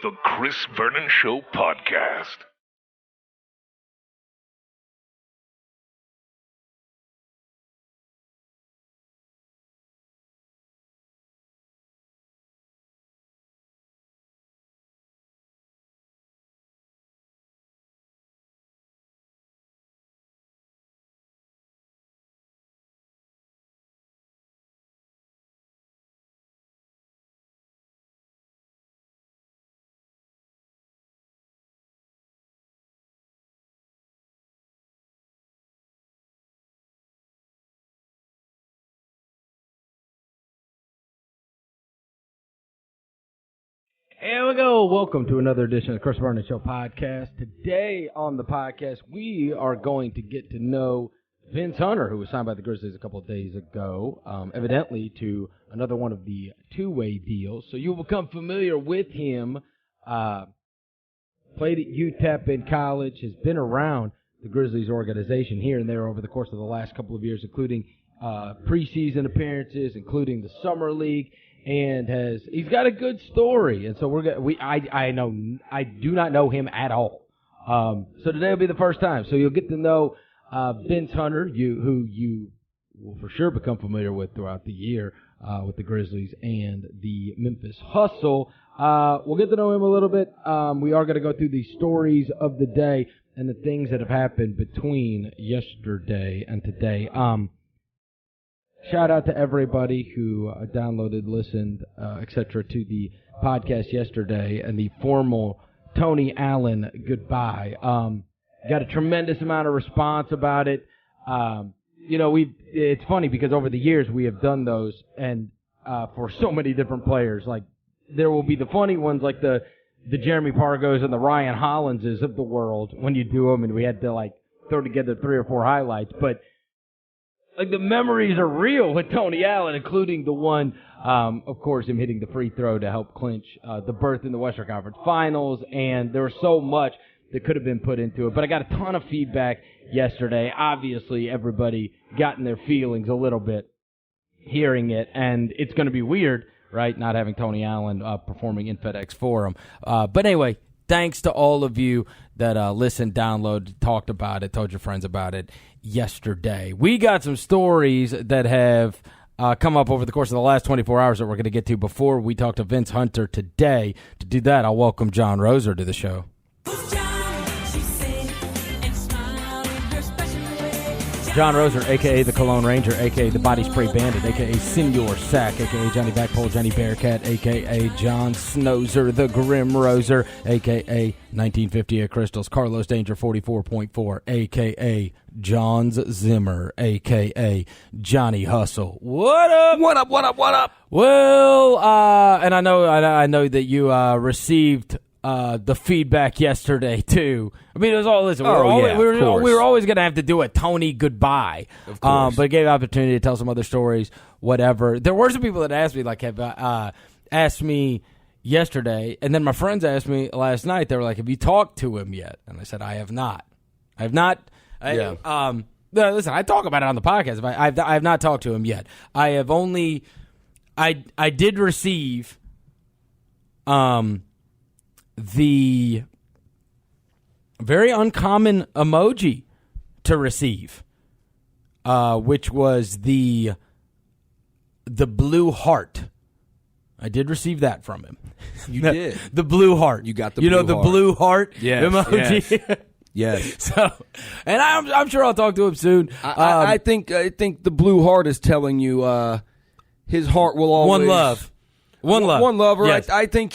the Chris Vernon Show Podcast. Here we go. Welcome to another edition of the Chris Vernon Show Podcast. Today on the podcast, we are going to get to know Vince Hunter, who was signed by the Grizzlies a couple of days ago, evidently to another one of the two-way deals. So you'll become familiar with him. Played at UTEP in college, has been around the Grizzlies organization here and there over the course of the last couple of years, including preseason appearances, including the Summer League. And he's got a good story, and so I do not know him at all. So today will be the first time. So you'll get to know Vince Hunter, who you will for sure become familiar with throughout the year with the Grizzlies and the Memphis Hustle. We'll get to know him a little bit. We are going to go through the stories of the day and the things that have happened between yesterday and today. Shout out to everybody who downloaded, listened, etc. to the podcast yesterday and the formal Tony Allen goodbye. Got a tremendous amount of response about it. It's funny because over the years we have done those and for so many different players. Like there will be the funny ones like the Jeremy Pargos and the Ryan Hollinses of the world when you do them, and we had to throw together 3 or 4 highlights, but the memories are real with Tony Allen, including the one, of course, him hitting the free throw to help clinch the berth in the Western Conference Finals, and there was so much that could have been put into it. But I got a ton of feedback yesterday. Obviously, everybody got in their feelings a little bit hearing it, and it's going to be weird, right, not having Tony Allen performing in FedEx Forum. But anyway, thanks to all of you that listened, downloaded, talked about it, told your friends about it yesterday. We got some stories that have come up over the course of the last 24 hours that we're going to get to before we talk to Vince Hunter today. To do that, I'll welcome John Roser to the show. John Roser, a.k.a. the Cologne Ranger, a.k.a. the Body Spray Bandit, a.k.a. Senor Sack, a.k.a. Johnny Backpole, Johnny Bearcat, a.k.a. John Snozer, the Grim Roser, a.k.a. 1958 Crystals, Carlos Danger 44.4, a.k.a. John's Zimmer, a.k.a. Johnny Hustle. What up? What up, what up, what up? Well, and I know that you received the feedback yesterday too. I mean, it was all. Listen, we were always going to have to do a Tony goodbye, of course. But it gave opportunity to tell some other stories. Whatever. There were some people that asked me, have asked me yesterday, and then my friends asked me last night. They were like, "Have you talked to him yet?" And I said, "I have not. I have not." Listen, I talk about it on the podcast. But I have not talked to him yet. I have only. I did receive. The very uncommon emoji to receive, which was the blue heart. I did receive that from him. You did. The blue heart. You got the blue heart. the blue heart emoji. Yes. So, and I'm sure I'll talk to him soon. I think the blue heart is telling you his heart will always one love. Right? Yes.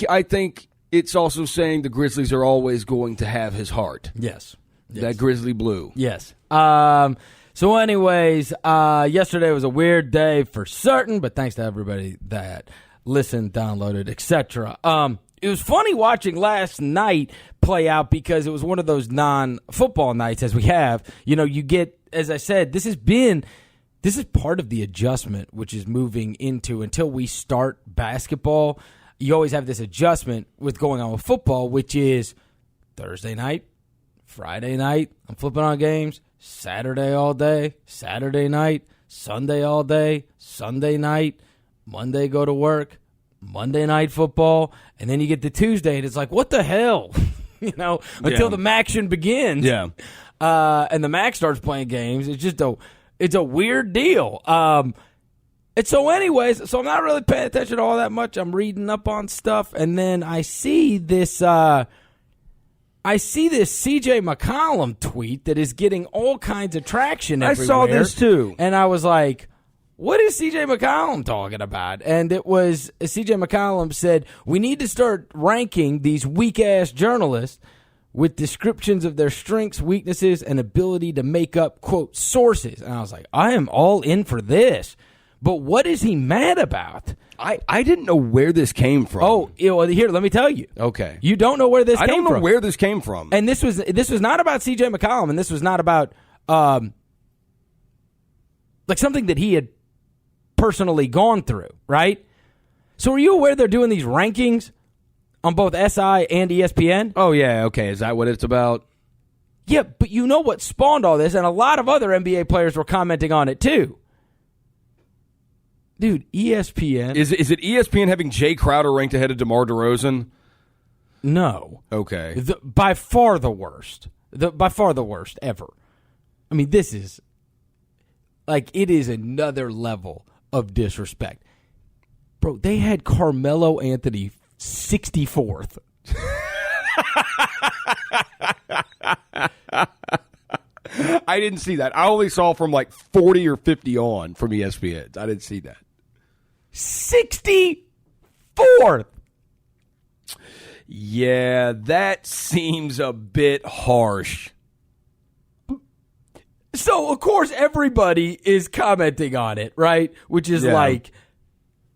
I think it's also saying the Grizzlies are always going to have his heart. Yes. That grizzly blue. Yes. So anyways, yesterday was a weird day for certain, but thanks to everybody that listened, downloaded, etc. It was funny watching last night play out because it was one of those non-football nights as we have. You get, as I said, this is part of the adjustment, which is moving into until we start basketball. You always have this adjustment with going on with football, which is Thursday night, Friday night, I'm flipping on games, Saturday all day, Saturday night, Sunday all day, Sunday night, Monday go to work, Monday Night Football, and then you get to Tuesday, and it's like, what the hell? Until the MACtion begins. Yeah. And the MAC starts playing games. It's a weird deal. I'm not really paying attention to all that much. I'm reading up on stuff, and then I see this CJ McCollum tweet that is getting all kinds of traction everywhere. I saw this too. And I was like, what is CJ McCollum talking about? And it was CJ McCollum said, we need to start ranking these weak-ass journalists with descriptions of their strengths, weaknesses, and ability to make up, quote, sources. And I was like, I am all in for this. But what is he mad about? I didn't know where this came from. Oh, here, let me tell you. Okay. You don't know where this came from. I don't know where this came from. And this was not about CJ McCollum, and this was not about like something that he had personally gone through, right? So are you aware they're doing these rankings on both SI and ESPN? Oh, yeah, okay. Is that what it's about? Yeah, but you know what spawned all this, and a lot of other NBA players were commenting on it too. Dude, ESPN... Is it ESPN having Jay Crowder ranked ahead of DeMar DeRozan? No. Okay. By far the worst. By far the worst ever. I mean, this is... Like, it is another level of disrespect. Bro, they had Carmelo Anthony 64th. I didn't see that. I only saw from like 40 or 50 on from ESPN. I didn't see that. 64th. Yeah, that seems a bit harsh. So, of course, everybody is commenting on it, right? Which is like,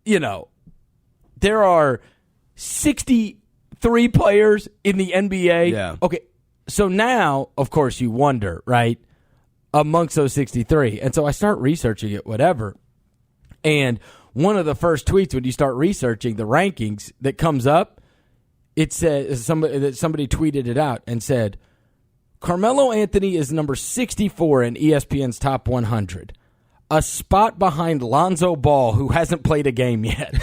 there are 63 players in the NBA. Yeah. Okay, so now, of course, you wonder, right, amongst those 63. And so I start researching it, whatever. And one of the first tweets when you start researching the rankings that comes up, it says somebody tweeted it out and said, Carmelo Anthony is number 64 in ESPN's top 100. A spot behind Lonzo Ball, who hasn't played a game yet.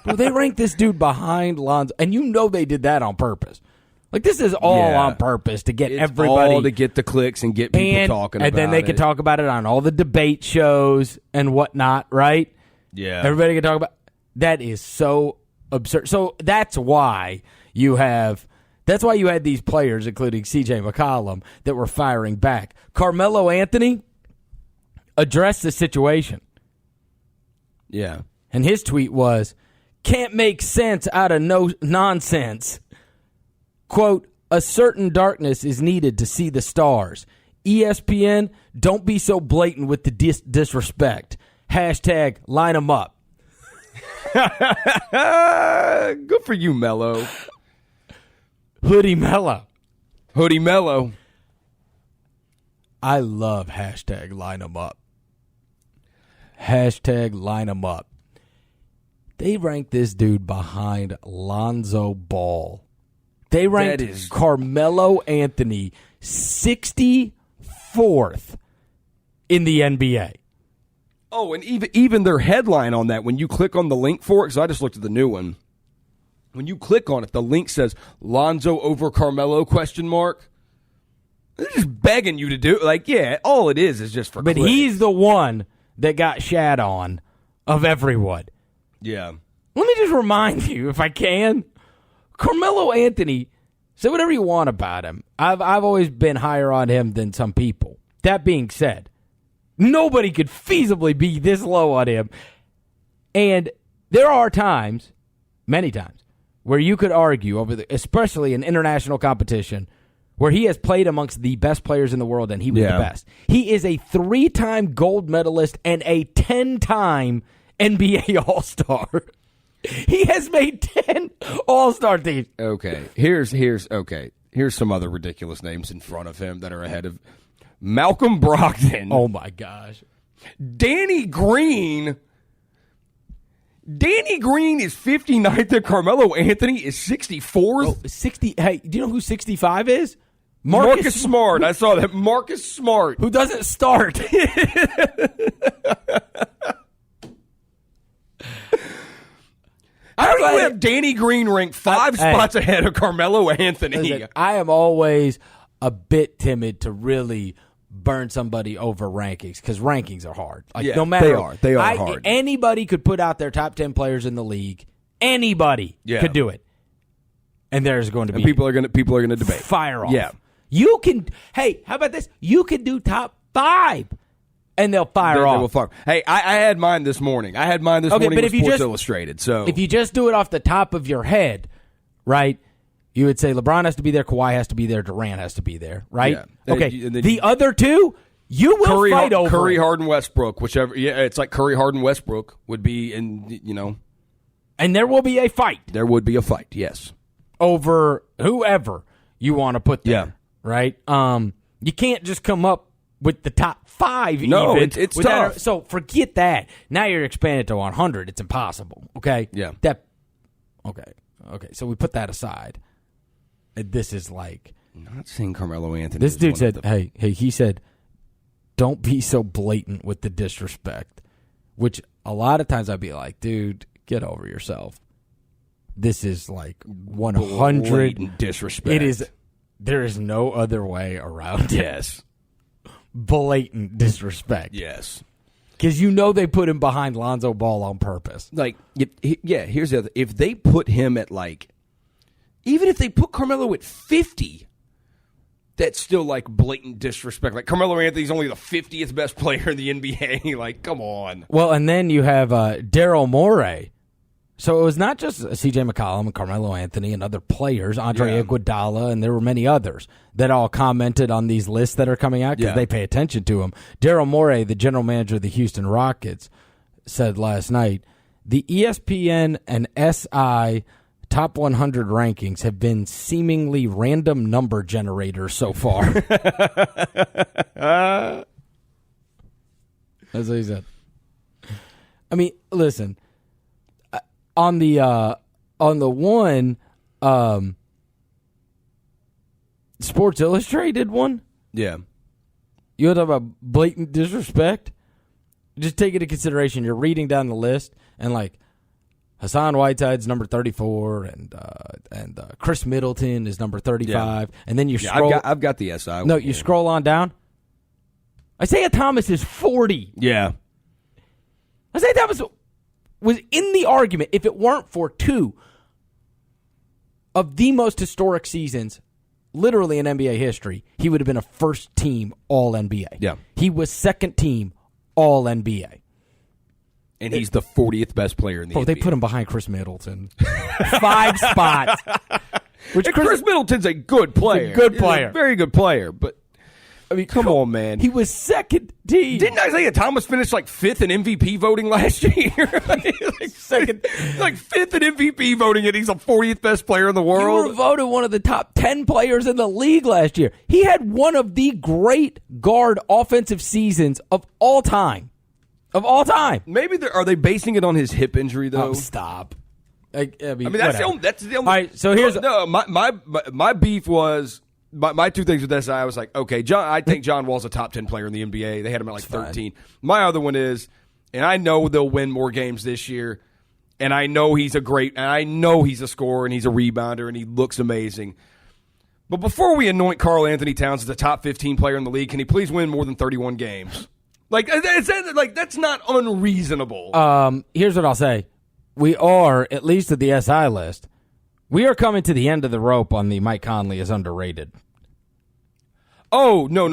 Well, they ranked this dude behind Lonzo. And they did that on purpose. Like, this is all on purpose to get everybody. All to get the clicks and get people talking about it. And then they can talk about it on all the debate shows and whatnot, right? Yeah. Everybody can talk about. That is so absurd. So that's why you had these players, including CJ McCollum, that were firing back. Carmelo Anthony addressed the situation. Yeah. And his tweet was, can't make sense out of no nonsense. Quote, a certain darkness is needed to see the stars. ESPN, don't be so blatant with the disrespect. Hashtag line 'em up. Good for you, Mello. Hoodie Mello. Hoodie Mello. I love hashtag line 'em up. Hashtag line 'em up. They ranked this dude behind Lonzo Ball. They ranked Carmelo Anthony 64th in the NBA. Oh, and even their headline on that, when you click on the link for it, because I just looked at the new one. When you click on it, the link says Lonzo over Carmelo ? They're just begging you to do it. Like, yeah, all it is just for But clicks. he's the one that got shat on of everyone. Yeah. Let me just remind you, if I can, Carmelo Anthony, say whatever you want about him. I've always been higher on him than some people. That being said, nobody could feasibly be this low on him. And there are times, many times, where you could argue over especially in international competition, where he has played amongst the best players in the world and he was the best. He is a 3-time gold medalist and a 10-time NBA All-Star. He has made 10 All-Star teams. Okay. Here's some other ridiculous names in front of him that are ahead of Malcolm Brogdon. Oh my gosh. Danny Green. Danny Green is 59th and Carmelo Anthony is 64th. Oh, 60. Hey, do you know who 65 is? Marcus Smart. I saw that. Marcus Smart. Who doesn't start. I don't even have Danny Green ranked 5 spots ahead of Carmelo Anthony. Listen, I am always a bit timid to really burn somebody over rankings because rankings are hard. Like, no matter they are hard. Anybody could put out their top 10 players in the league. Anybody could do it, and there's going to be people are going to debate. Fire off. Yeah, you can. Hey, how about this? You can do top 5, and they'll fire off. They will fire. Hey, I had mine this morning. I had mine this morning with Sports Illustrated. So if you just do it off the top of your head, right? You would say LeBron has to be there, Kawhi has to be there, Durant has to be there, right? Yeah. Okay. The other two, you will fight over. Curry, Harden, Westbrook, whichever. Yeah, it's like Curry, Harden, Westbrook would be in, And there will be a fight. There would be a fight, yes. Over whoever you want to put there, right? You can't just come up with the top 5 no, even. it's tough. So forget that. Now you're expanded to 100. It's impossible, okay? Yeah. Okay, so we put that aside. This is like... I'm not saying Carmelo Anthony. This dude said, he said, don't be so blatant with the disrespect, which a lot of times I'd be like, dude, get over yourself. This is like 100 blatant disrespect. It is. There is no other way around it. Yes. Blatant disrespect. Yes. Because they put him behind Lonzo Ball on purpose. Like, here's the other. If they put him at even if they put Carmelo at 50, that's still like blatant disrespect. Like, Carmelo Anthony's only the 50th best player in the NBA. Like, come on. Well, and then you have Daryl Morey. So it was not just C.J. McCollum and Carmelo Anthony and other players, Andre Iguodala, and there were many others that all commented on these lists that are coming out because they pay attention to them. Daryl Morey, the general manager of the Houston Rockets, said last night, the ESPN and SI Top 100 rankings have been seemingly random number generators so far. That's what he said. I mean, listen, on the one Sports Illustrated one, you talk about blatant disrespect. Just take into consideration. You're reading down the list, and like Hassan Whiteside's number 34, and Chris Middleton is number 35, and then you scroll. I've got the SI. No, you scroll on down. Isaiah Thomas is 40. Yeah, Isaiah Thomas was in the argument if it weren't for 2 of the most historic seasons, literally in NBA history. He would have been a first-team All-NBA. Yeah, he was second-team All-NBA. And he's the 40th best player in the NBA. They put him behind Chris Middleton. 5 spots. Which Chris Middleton's a good player. He's a good player. He's a very good player. But, I mean, come on, man. He was second team. Didn't Isaiah Thomas finish like 5th in MVP voting last year? Second, 5th in MVP voting, and he's the 40th best player in the world. You were voted one of the top 10 players in the league last year. He had one of the great guard offensive seasons of all time. Of all time. Maybe are they basing it on his hip injury, though? Oh, stop. I mean that's the only. All right, so here's my beef was my 2 things with this. I was like, okay, I think John Wall's a top 10 player in the NBA. They had him at like 13. My other one is, and I know they'll win more games this year, and I know he's a scorer and he's a rebounder and he looks amazing. But before we anoint Karl Anthony Towns as the top 15 player in the league, can he please win more than 31 games? That's not unreasonable. Here's what I'll say. We are, at least at the SI list, we are coming to the end of the rope on the Mike Conley is underrated. Oh, no.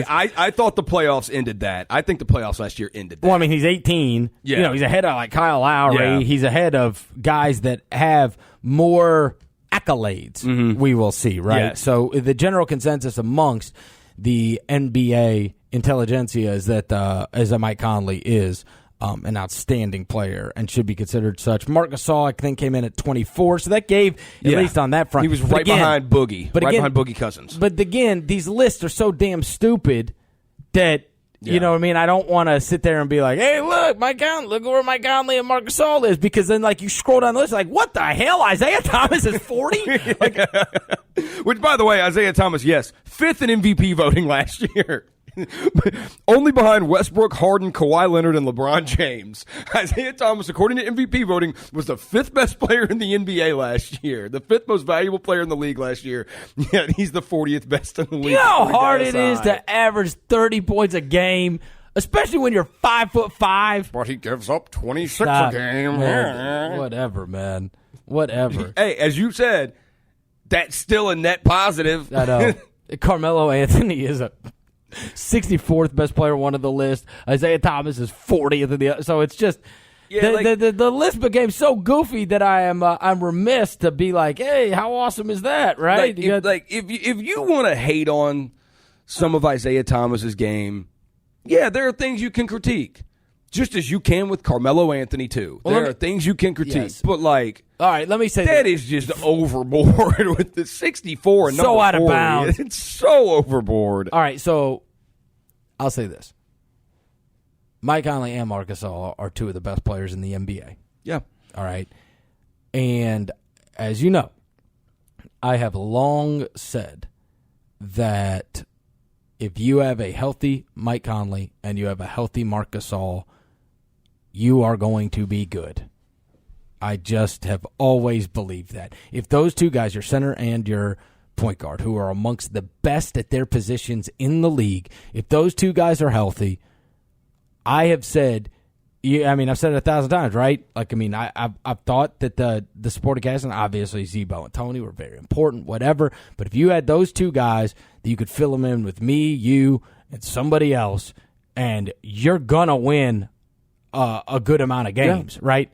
I thought the playoffs ended that. I think the playoffs last year ended that. Well, I mean, he's 18. Yeah. He's ahead of like Kyle Lowry. Yeah. He's ahead of guys that have more accolades, we will see, right? Yes. So the general consensus amongst the NBA intelligentsia is that Mike Conley is an outstanding player and should be considered such. Marc Gasol, I think, came in at 24, so that gave, at least on that front. He was behind Boogie, behind Boogie Cousins. But again, these lists are so damn stupid that, you know what I mean, I don't want to sit there and be like, hey, look where Mike Conley and Marc Gasol is, because then like you scroll down the list like, what the hell, Isaiah Thomas is 40? Which, by the way, Isaiah Thomas, yes, 5th in MVP voting last year. Only behind Westbrook, Harden, Kawhi Leonard, and LeBron James. Isaiah Thomas, according to MVP voting, was the 5th best player in the NBA last year. The 5th most valuable player in the league last year. Yet he's the 40th best in the league. You know how hard it is to average 30 points a game, especially when you're 5'5". But he gives up 26 a game. Whatever, man. Whatever. Hey, as you said, that's still a net positive. I know. Carmelo Anthony is a 64th best player, one of the list. Isaiah Thomas is 40th in the other. So it's just the list became so goofy that I'm remiss to be like, hey, how awesome is that, right? If you want to hate on some of Isaiah Thomas's game, yeah, there are things you can critique. Just as you can with Carmelo Anthony, too. Well, there are things you can critique. Yes. But, like, all right, let me say that is just overboard with the 64 and so out of bounds. It's so overboard. All right, so I'll say this. Mike Conley and Marc Gasol are two of the best players in the NBA. Yeah. All right. And as you know, I have long said that if you have a healthy Mike Conley and you have a healthy Marc Gasol, you are going to be good. I just have always believed that. If those two guys, your center and your point guard, who are amongst the best at their positions in the league, if those two guys are healthy, I have said, I've said it 1,000 times, right? Like, I've thought that the supporting cast, and obviously Zebo and Tony were very important, whatever. But if you had those two guys, that you could fill them in with me, you, and somebody else, and you're gonna win a good amount of games, right?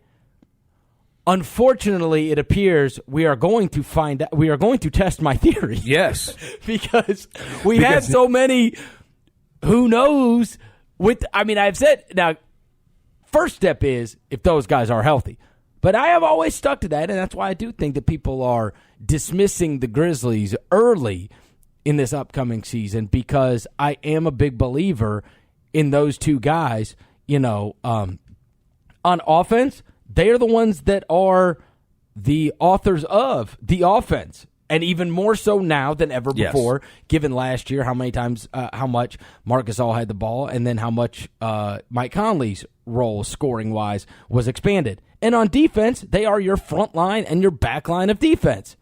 Unfortunately, it appears we are going to find out. We are going to test my theory. Yes, because we have so many. Who knows? I've said now. First step is if those guys are healthy. But I have always stuck to that, and that's why I do think that people are dismissing the Grizzlies early in this upcoming season, because I am a big believer in those two guys. On offense, they are the ones that are the authors of the offense. And even more so now than ever before, given last year how much Marc Gasol had the ball, and then how much Mike Conley's role scoring-wise was expanded. And on defense, they are your front line and your back line of defense.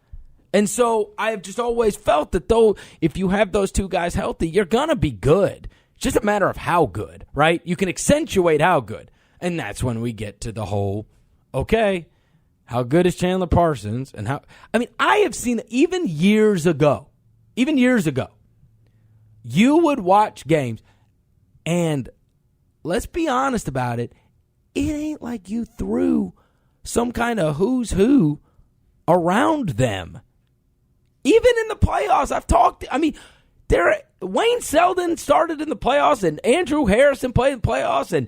And so I have just always felt that if you have those two guys healthy, you're going to be good. It's just a matter of how good, right? You can accentuate how good. And that's when we get to the whole, okay, how good is Chandler Parsons? And I have seen even years ago, you would watch games, and let's be honest about it, it ain't like you threw some kind of who's who around them. Even in the playoffs, Wayne Selden started in the playoffs, and Andrew Harrison played in the playoffs, and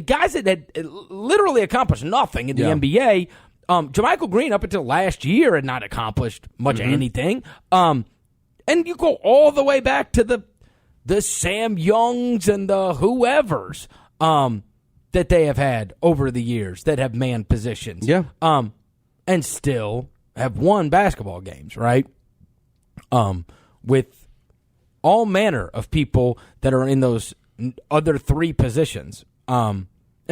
guys that had literally accomplished nothing in the NBA. JaMychal Green, up until last year, had not accomplished much anything. And you go all the way back to the Sam Youngs and the whoever's that they have had over the years that have manned positions. Yeah. And still have won basketball games, right? With all manner of people that are in those other three positions. And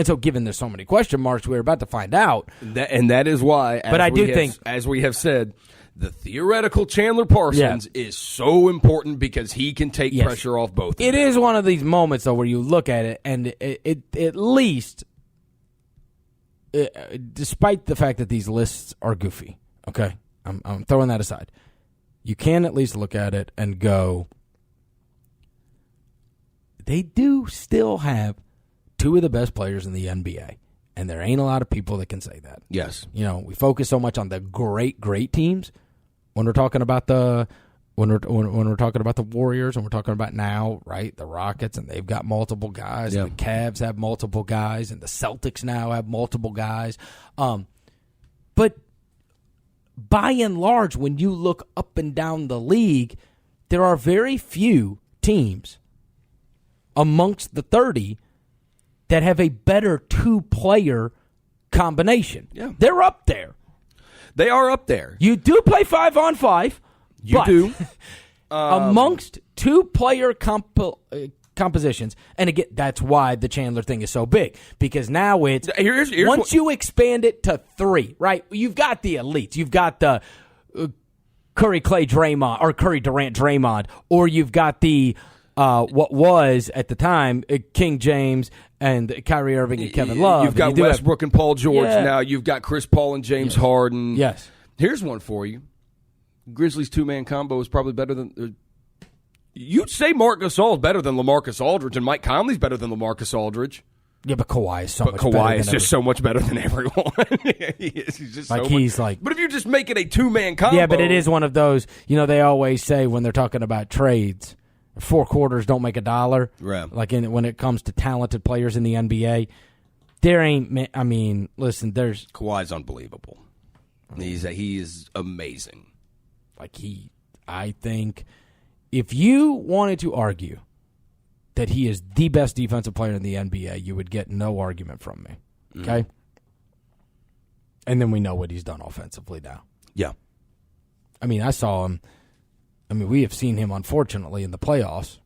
so, given there's so many question marks, we're about to find out. That is why, as we have said, the theoretical Chandler Parsons is so important because he can take pressure off both of them. It is one of these moments, though, where you look at it, and it at least, despite the fact that these lists are goofy, okay, I'm throwing that aside, you can at least look at it and go, they do still have two of the best players in the NBA, and there ain't a lot of people that can say that. Yes. We focus so much on the great teams when we're talking about when we're talking about the Warriors, and we're talking about now, right, the Rockets, and they've got multiple guys. Yeah. The Cavs have multiple guys, and the Celtics now have multiple guys. But by and large, when you look up and down the league, there are very few teams amongst the 30 that have a better two-player combination. Yeah. They're up there. They are up there. You do play 5-on-5. You do. amongst two-player compositions. And again, that's why the Chandler thing is so big, because now it's here's once you expand it to three, right? You've got the elites, you've got the Curry, Clay, Draymond, or Curry, Durant, Draymond, or you've got the what was at the time King James and Kyrie Irving and Kevin Love. You've got Westbrook and Paul George now. You've got Chris Paul and James Harden. Yes. Here's one for you. Grizzlies two-man combo is probably better than you'd say Marc Gasol is better than LaMarcus Aldridge, and Mike Conley's better than LaMarcus Aldridge. Yeah, but Kawhi is so much better. But Kawhi is just so much better than everyone. He's just like so he's much. like. But if you just make it a two-man combo, yeah, but it is one of those. They always say when they're talking about trades, 4 quarters don't make a dollar. Right. Like when it comes to talented players in the NBA, there ain't. I mean, listen, there's Kawhi's unbelievable. He is amazing. I think if you wanted to argue that he is the best defensive player in the NBA, you would get no argument from me. Okay? And then we know what he's done offensively now. Yeah. I mean, I saw him. I mean, we have seen him, unfortunately, in the playoffs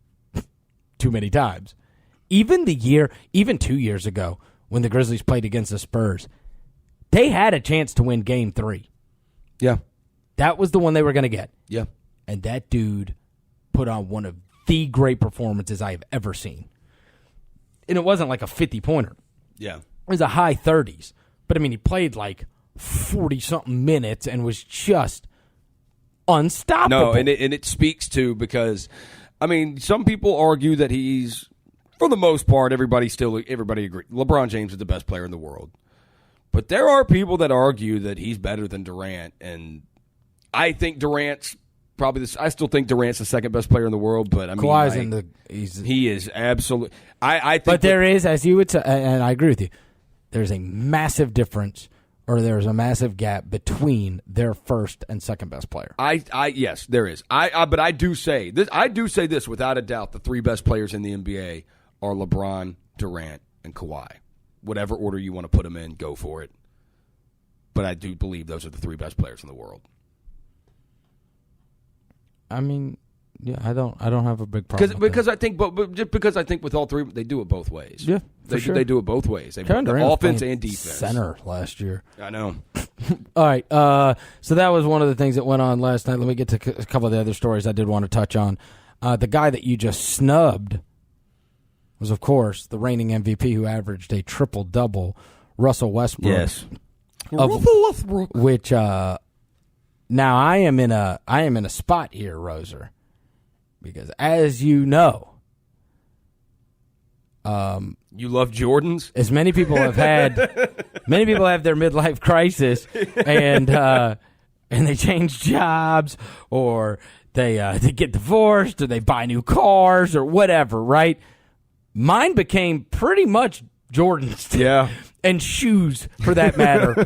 too many times. Even 2 years ago, when the Grizzlies played against the Spurs, they had a chance to win Game 3. Yeah. That was the one they were going to get. Yeah. And that dude put on one of the great performances I have ever seen. And it wasn't like a 50-pointer. Yeah. It was a high 30s. But, I mean, he played like 40-something minutes and was just unstoppable. No, and it speaks to, because, I mean, some people argue that he's, for the most part, everybody agrees. LeBron James is the best player in the world. But there are people that argue that he's better than Durant, and I think Durant's probably I still think Durant's the second best player in the world, but I mean, Kawhi's he is absolutely. I think, but there is, as you would say, and I agree with you, there's a massive difference, or there's a massive gap between their first and second best player. Yes, there is. But I do say this. I do say this without a doubt: the 3 best players in the NBA are LeBron, Durant, and Kawhi. Whatever order you want to put them in, go for it. But I do believe those are the 3 best players in the world. I mean, yeah, I don't have a big problem because I think, but just because I think with all 3, they do it both ways. Yeah, they do it both ways. They Kevin the Durant offense and defense. Center last year. I know. All right, so that was one of the things that went on last night. Let me get to a couple of the other stories I did want to touch on. The guy that you just snubbed was, of course, the reigning MVP who averaged a triple-double, Russell Westbrook. Yes. Which now I am in a spot here, Roser, because as you know, you love Jordans. As many people have had, many people have their midlife crisis, and they change jobs, or they get divorced, or they buy new cars, or whatever. Right? Mine became pretty much Jordans. Yeah. And shoes, for that matter.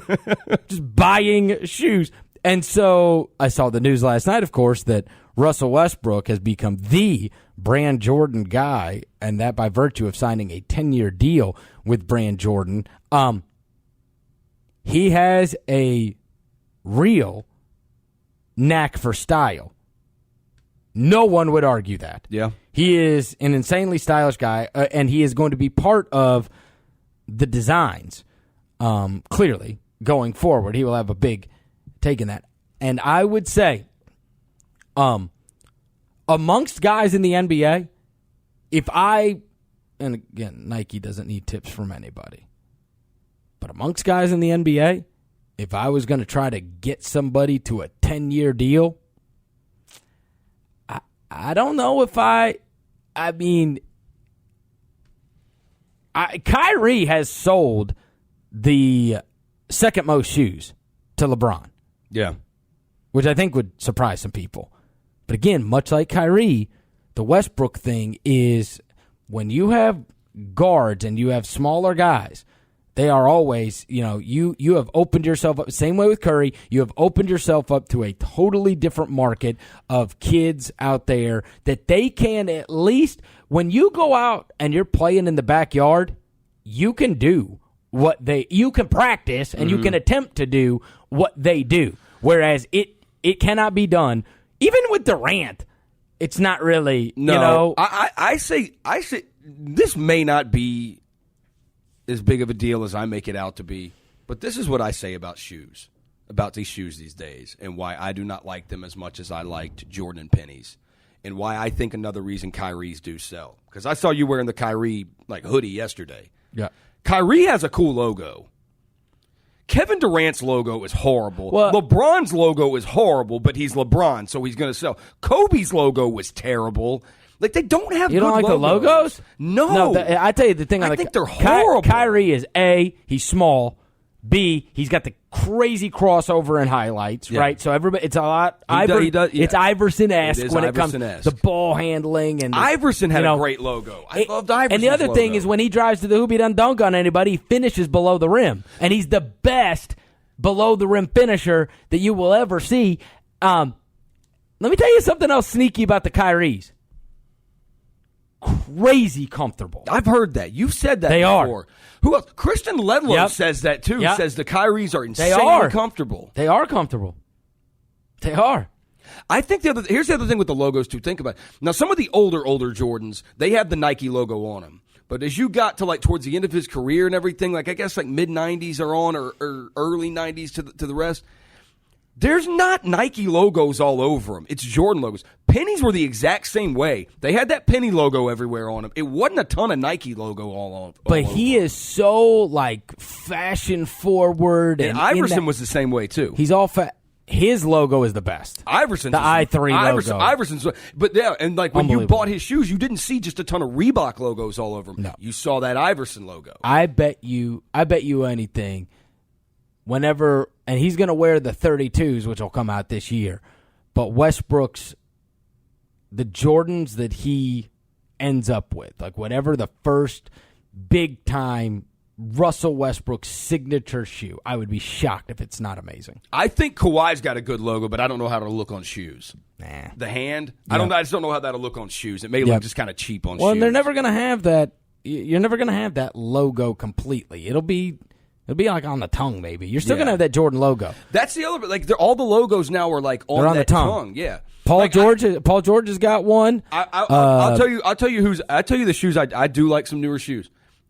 Just buying shoes. And so I saw the news last night, of course, that Russell Westbrook has become the Brand Jordan guy, and that by virtue of signing a 10-year deal with Brand Jordan. He has a real knack for style. No one would argue that. Yeah. He is an insanely stylish guy, and he is going to be part of the designs, clearly, going forward. He will have a big take in that. And I would say, amongst guys in the NBA, and again, Nike doesn't need tips from anybody, but amongst guys in the NBA, if I was going to try to get somebody to a 10-year deal, I don't know if Kyrie has sold the second most shoes to LeBron. Yeah. Which I think would surprise some people. But again, much like Kyrie, the Westbrook thing is when you have guards and you have smaller guys, they are always, you have opened yourself up, same way with Curry, you have opened yourself up to a totally different market of kids out there that they can at least, when you go out and you're playing in the backyard, you can do you can practice and you can attempt to do what they do. Whereas it cannot be done, even with Durant. it's not really, No, you know. I say this may not be as big of a deal as I make it out to be, but this is what I say about shoes, about these shoes these days, and why I do not like them as much as I liked Jordan and Pennies, and why I think another reason Kyrie's do sell. Because I saw you wearing the Kyrie hoodie yesterday. Yeah. Kyrie has a cool logo. Kevin Durant's logo is horrible. Well, LeBron's logo is horrible, but he's LeBron, so he's going to sell. Kobe's logo was terrible. Like, they don't have You good don't like logos. the logos? No. I tell you the thing. I think they're horrible. Kyrie is A, he's small. B, he's got the crazy crossover and highlights, right? So everybody, it's a lot. He does, yeah. It's Iverson-esque It is when it comes Iverson-esque. to the ball handling. And Iverson had a great logo. I loved Iverson's And the other thing is when he drives to the hoop, he doesn't dunk on anybody. He finishes below the rim. And he's the best below-the-rim finisher that you will ever see. Let me tell you something else sneaky about the Kyries. Crazy comfortable. I've heard that. You've said that They before. are. Who else? Kristen Ledlow Yep. says that, too. Yep. Says the Kyries are They insanely are comfortable. They are comfortable. They are. I think here's the other thing with the logos, too. Think about it. Now, some of the older Jordans, they have the Nike logo on them. But as you got to, towards the end of his career and everything, I guess, mid-'90s are on or early 90s to the rest, there's not Nike logos all over them. It's Jordan logos. Pennies were the exact same way. They had that Penny logo everywhere on them. It wasn't a ton of Nike logo all But he is so, fashion forward. And Iverson was the same way, too. He's all his logo is the best. Iverson's the I3 logo. Iverson's, but yeah, and when you bought his shoes, you didn't see just a ton of Reebok logos all over them. No. You saw that Iverson logo. I bet you anything. Whenever, and he's going to wear the 32s, which will come out this year. But Westbrook's, the Jordans that he ends up with, whatever the first big time Russell Westbrook signature shoe, I would be shocked if it's not amazing. I think Kawhi's got a good logo, but I don't know how to look on shoes. Nah. The hand, Yeah. I just don't know how that'll look on shoes. It may look just kind of cheap on shoes. Well, and they're never going to have that. You're never going to have that logo completely. It'll be on the tongue, maybe. You're still going to have that Jordan logo. That's the other. All the logos now are on the that tongue. Yeah. Paul George has got one. I'll tell you the shoes. I do like some newer shoes.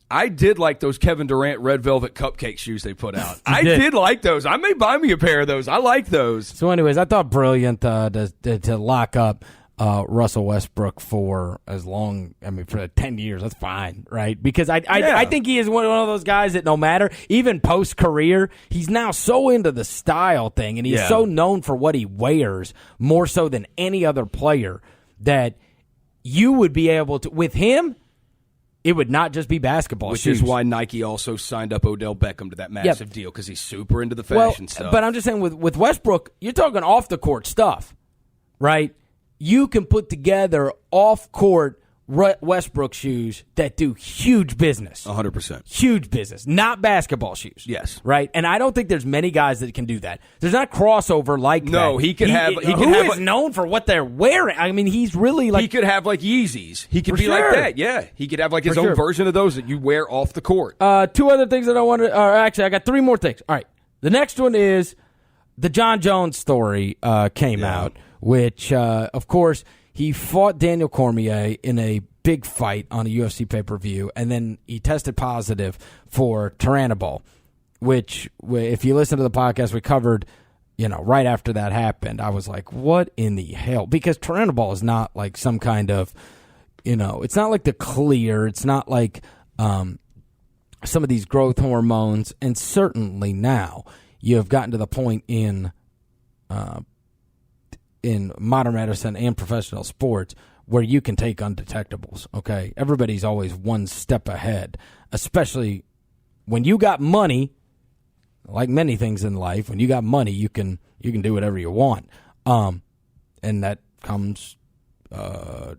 I did like those Kevin Durant red velvet cupcake shoes they put out. I did like those. I may buy me a pair of those. I like those. So, anyways, I thought brilliant to lock up Russell Westbrook for for 10 years. That's fine, right? Because I think he is one of those guys that no matter, even post-career, he's now so into the style thing, and he's so known for what he wears more so than any other player that you would be able to, with him, it would not just be basketball Which shoes. is why Nike also signed up Odell Beckham to that massive deal, because he's super into the fashion stuff. But I'm just saying, with Westbrook, you're talking off-the-court stuff, right? You can put together off-court Westbrook shoes that do huge business. 100%. Huge business. Not basketball shoes. Yes. Right? And I don't think there's many guys that can do that. There's not crossover like that. No, he is known for what they're wearing. I mean, he's really he could have Yeezys. He could For be like sure. that. Yeah. He could have his own version of those that you wear off the court. Two other things that I wanted. Actually, I got three more things. All right. The next one is the John Jones story came out, which, of course, he fought Daniel Cormier in a big fight on a UFC pay-per-view, and then he tested positive for Turinabol, which, if you listen to the podcast we covered, right after that happened, I was like, what in the hell? Because Turinabol is not like some kind of, it's not like the Clear. It's not like some of these growth hormones, and certainly now you have gotten to the point in modern medicine and professional sports where you can take undetectables, okay? Everybody's always one step ahead, especially when you got money. Like many things in life, when you got money, you can do whatever you want. And that comes that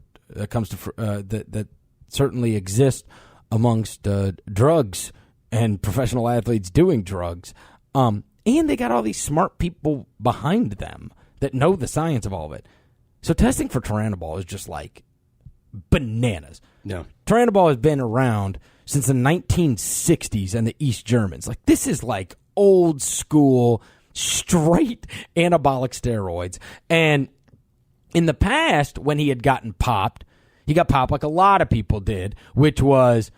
certainly exists amongst drugs and professional athletes doing drugs. And they got all these smart people behind them that know the science of all of it. So testing for Turinabol is just like bananas. No. Turinabol has been around since the 1960s and the East Germans. Like, this is like old school, straight anabolic steroids. And In the past, when he had gotten popped, he got popped like a lot of people did, which was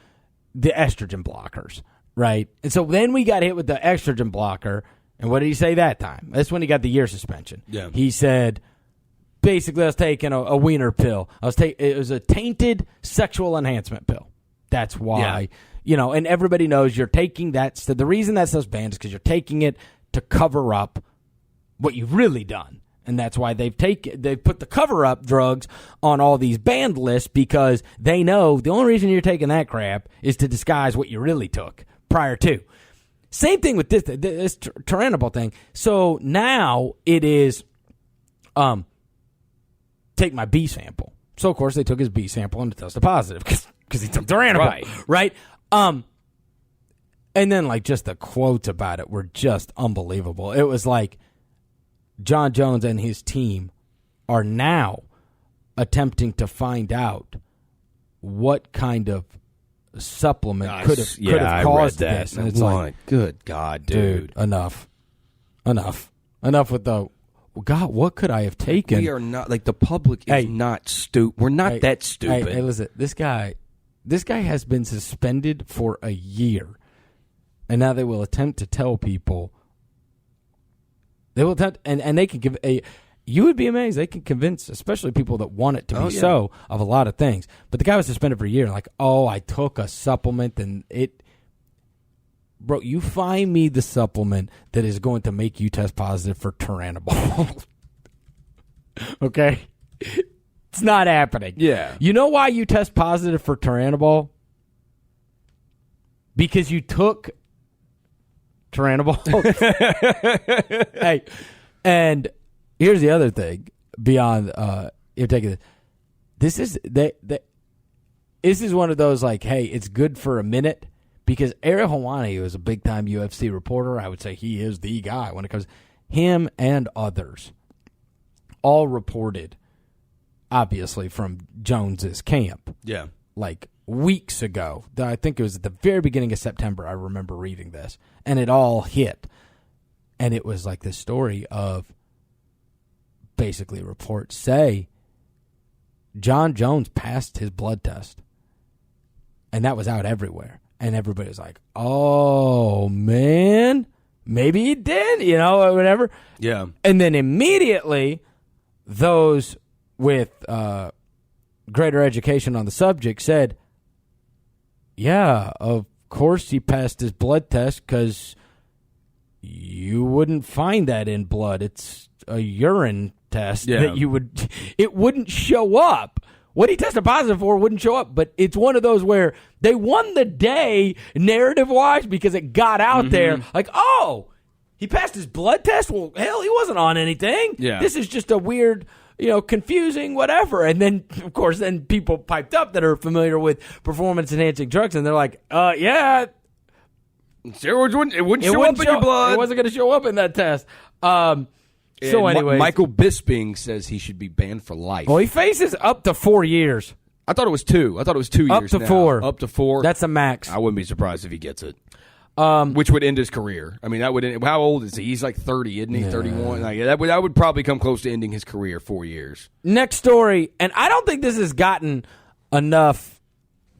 the estrogen blockers, right? And so then we got hit with the estrogen blocker, and what did he say that time? That's when he got the year suspension. Yeah. He said, basically, I was taking a wiener pill. It was a tainted sexual enhancement pill. That's why, and everybody knows you're taking that. So the reason that stuff's banned is because you're taking it to cover up what you've really done. And that's why they've put the cover-up drugs on all these banned lists, because they know the only reason you're taking that crap is to disguise what you really took prior to. Same thing with this Tyrannical thing. So now it is take my B sample. So, of course, they took his B sample and it tested positive because he took Tyrannical. Right? And then, like, just the quotes about it were just unbelievable. It was like, John Jones and his team are now attempting to find out what kind of supplement could have caused this. And it's like, good God, dude. Enough with the, God, what could I have taken? We are not, like, the public is not stupid. We're not that stupid. Hey, listen, this guy has been suspended for a year, and now they will attempt to tell people. They will attempt, and they can give you would be amazed. They can convince, especially people that want it to be so, of a lot of things. But the guy was suspended for a year. Like, I took a supplement, and bro, you find me the supplement that is going to make you test positive for Tyrannical. Okay? It's not happening. Yeah. You know why you test positive for Tyrannical? Because you took Tyrannical. Hey, and here's the other thing beyond you're taking this is this is one of those, like, hey, it's good for a minute, because Ariel Helwani was a big time UFC reporter. I would say he is the guy when it comes. Him and others all reported, obviously, from Jones's camp. Yeah, like weeks ago. I think it was at the very beginning of September. I remember reading this, and it all hit. And it was like this story of, basically, reports say John Jones passed his blood test, and that was out everywhere. And everybody was like, oh, man, maybe he did, or whatever. Yeah. And then immediately, those with greater education on the subject said, yeah, of course he passed his blood test, because you wouldn't find that in blood. It's a urine test that it wouldn't show up. What he tested positive for wouldn't show up. But it's one of those where they won the day narrative-wise, because it got out there. Like, he passed his blood test? Well, hell, he wasn't on anything. Yeah. This is just a weird, confusing whatever. And then, of course, people piped up that are familiar with performance-enhancing drugs, and they're like, yeah. Steroids wouldn't show up in your blood. It wasn't going to show up in that test. So anyway, Michael Bisping says he should be banned for life. Well, he faces up to 4 years. I thought it was 2. I thought it was 2 years. Up to 4. Up to 4. That's a max. I wouldn't be surprised if he gets it. Which would end his career. I mean, that would end. How old is he? He's like 30, isn't he? 31. Like, that would probably come close to ending his career. 4 years. Next story, and I don't think this has gotten enough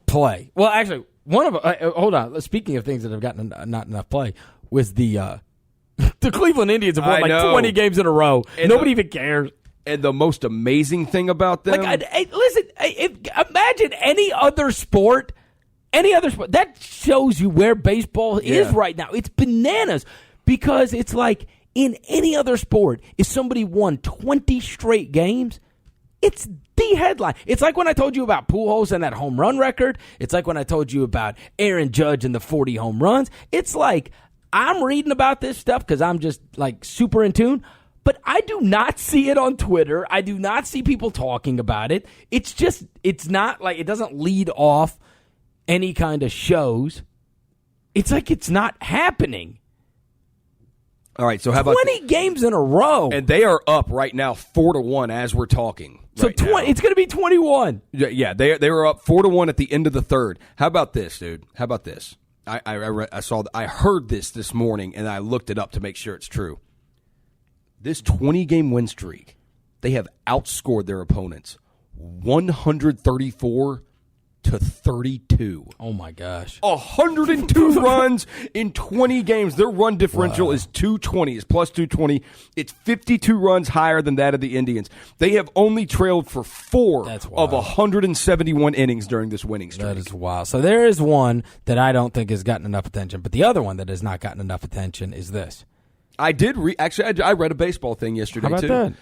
play. Well, actually, one of hold on. Speaking of things that have gotten not enough play, was the Cleveland Indians have won like 20 games in a row. And nobody even cares. And the most amazing thing about them, listen, imagine any other sport. That shows you where baseball is right now. It's bananas, because it's like, in any other sport, if somebody won 20 straight games, it's the headline. It's like when I told you about Pujols and that home run record. It's like when I told you about Aaron Judge and the 40 home runs. It's like, I'm reading about this stuff because I'm just like super in tune, but I do not see it on Twitter. I do not see people talking about it. It's not like, it doesn't lead off any kind of shows. It's like it's not happening. All right, so how about 20 games in a row, and they are up right now 4-1 as we're talking. So right now. It's going to be 21. Yeah, they were up 4-1 at the end of the third. How about this, dude? How about this? I heard this morning, and I looked it up to make sure it's true. This 20-game win streak they have outscored their opponents 134-32. Oh my gosh. 102 runs in 20 games. Their run differential is 220. It's plus 220. It's 52 runs higher than that of the Indians. They have only trailed for 4 of 171 innings during this winning streak. That is wild. So there is one that I don't think has gotten enough attention, but the other one that has not gotten enough attention is this. I did I read a baseball thing yesterday How about too. that?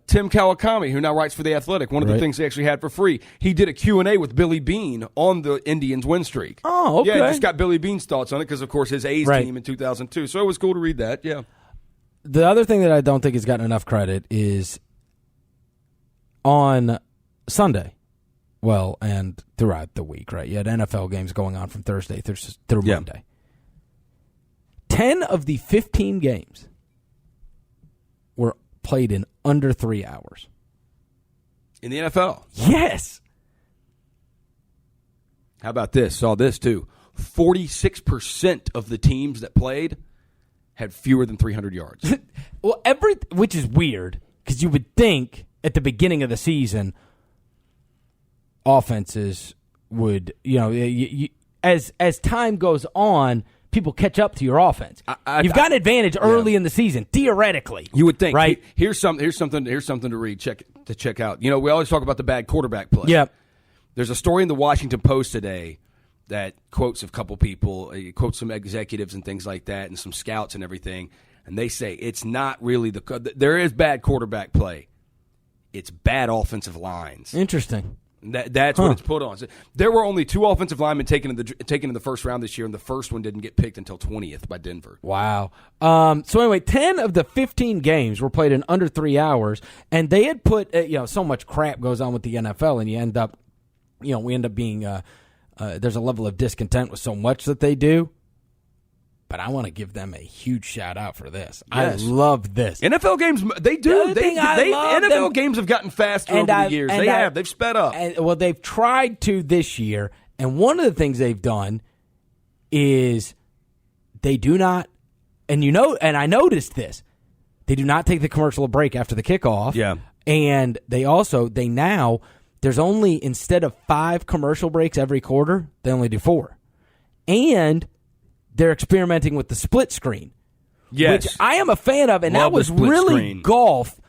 Tim Kawakami, who now writes for The Athletic, one of the things he actually had for free, he did a Q&A with Billy Beane on the Indians' win streak. Oh, okay. Yeah, just got Billy Beane's thoughts on it because, of course, his A's team in 2002. So it was cool to read that, yeah. The other thing that I don't think has gotten enough credit is on Sunday, and throughout the week, right? You had NFL games going on from Thursday through Monday. 10 of the 15 games were played in under 3 hours. In the NFL? Yes. How about this? Saw this, too. 46% of the teams that played had fewer than 300 yards. Well, which is weird, because you would think at the beginning of the season, offenses would, as time goes on, people catch up to your offense. You've got an advantage early in the season, theoretically. You would think, right? Here's something to read. Check out. We always talk about the bad quarterback play. Yep. There's a story in the Washington Post today that quotes a couple people, quotes some executives and things like that, and some scouts and everything, and they say it's not really there is bad quarterback play. It's bad offensive lines. Interesting. That's what it's put on. So there were only 2 offensive linemen taken in the first round this year, and the first one didn't get picked until 20th by Denver. Wow. So anyway, 10 of the 15 games were played in under 3 hours, and they had put so much crap goes on with the NFL, and we end up being there's a level of discontent with so much that they do. But I want to give them a huge shout out for this. Yes. I love this. NFL games, they do. NFL games have gotten faster over the years. They've sped up. They've tried to this year, and one of the things they've done is they do not, and I noticed this, they do not take the commercial break after the kickoff. Yeah. And they now, there's only, instead of 5 commercial breaks every quarter, they only do 4. And they're experimenting with the split screen, which I am a fan of, and that was really golf